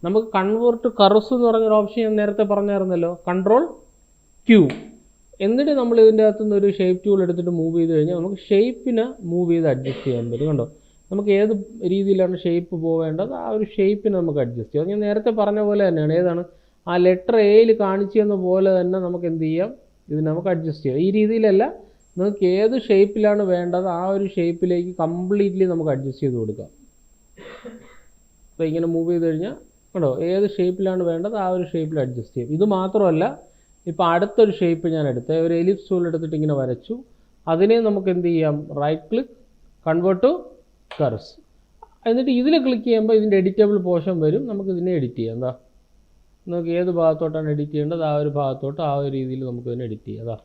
നമുക്ക് കൺവേർട്ട് കർവ്സ് എന്ന് പറഞ്ഞൊരു ഓപ്ഷൻ ഞാൻ നേരത്തെ പറഞ്ഞായിരുന്നല്ലോ, കൺട്രോൾ Q. എന്നിട്ട് നമ്മൾ ഇതിൻ്റെ അകത്തുനിന്ന് ഒരു ഷേപ്പ് ടൂൾ എടുത്തിട്ട് മൂവ് ചെയ്ത് കഴിഞ്ഞാൽ നമുക്ക് ഷേപ്പിനെ മൂവ് ചെയ്ത് അഡ്ജസ്റ്റ് ചെയ്യാൻ പറ്റും. കണ്ടോ, നമുക്ക് ഏത് രീതിയിലാണ് ഷേപ്പ് പോവേണ്ടത് ആ ഒരു ഷേപ്പിനെ നമുക്ക് അഡ്ജസ്റ്റ് ചെയ്യാം. ഞാൻ നേരത്തെ പറഞ്ഞ പോലെ തന്നെയാണ്, ഏതാണ് ആ ലെറ്റർ എയിൽ കാണിച്ചു തന്ന പോലെ തന്നെ നമുക്ക് എന്ത് ചെയ്യാം, ഇത് നമുക്ക് അഡ്ജസ്റ്റ് ചെയ്യാം. ഈ രീതിയിലല്ല, നിങ്ങൾക്ക് ഏത് ഷേപ്പിലാണ് വേണ്ടത് ആ ഒരു ഷേപ്പിലേക്ക് കംപ്ലീറ്റ്ലി നമുക്ക് അഡ്ജസ്റ്റ് ചെയ്ത് കൊടുക്കാം. അപ്പോൾ ഇങ്ങനെ മൂവ് ചെയ്ത് കഴിഞ്ഞാൽ കണ്ടോ, ഏത് ഷേപ്പിലാണ് വേണ്ടത് ആ ഒരു ഷേപ്പിൽ അഡ്ജസ്റ്റ് ചെയ്യും. ഇത് മാത്രമല്ല, ഇപ്പോൾ അടുത്തൊരു ഷേപ്പ് ഞാൻ എടുത്ത് ഒരു എലിപ്സ് ടൂൾ എടുത്തിട്ട് ഇങ്ങനെ വരച്ചു. അതിനെ നമുക്ക് എന്ത് ചെയ്യാം, right click, convert to curves. എന്നിട്ട് ഇതിൽ ക്ലിക്ക് ചെയ്യുമ്പോൾ ഇതിൻ്റെ എഡിറ്റബിൾ പോർഷൻ വരും. നമുക്ക് ഇതിനെ എഡിറ്റ് ചെയ്യാം. എന്താ, നമുക്ക് ഏത് ഭാഗത്തോട്ടാണ് എഡിറ്റ് ചെയ്യേണ്ടത് ആ ഒരു ഭാഗത്തോട്ട് ആ ഒരു രീതിയിൽ നമുക്ക് ഇതിനെ എഡിറ്റ് ചെയ്യാം. അതാ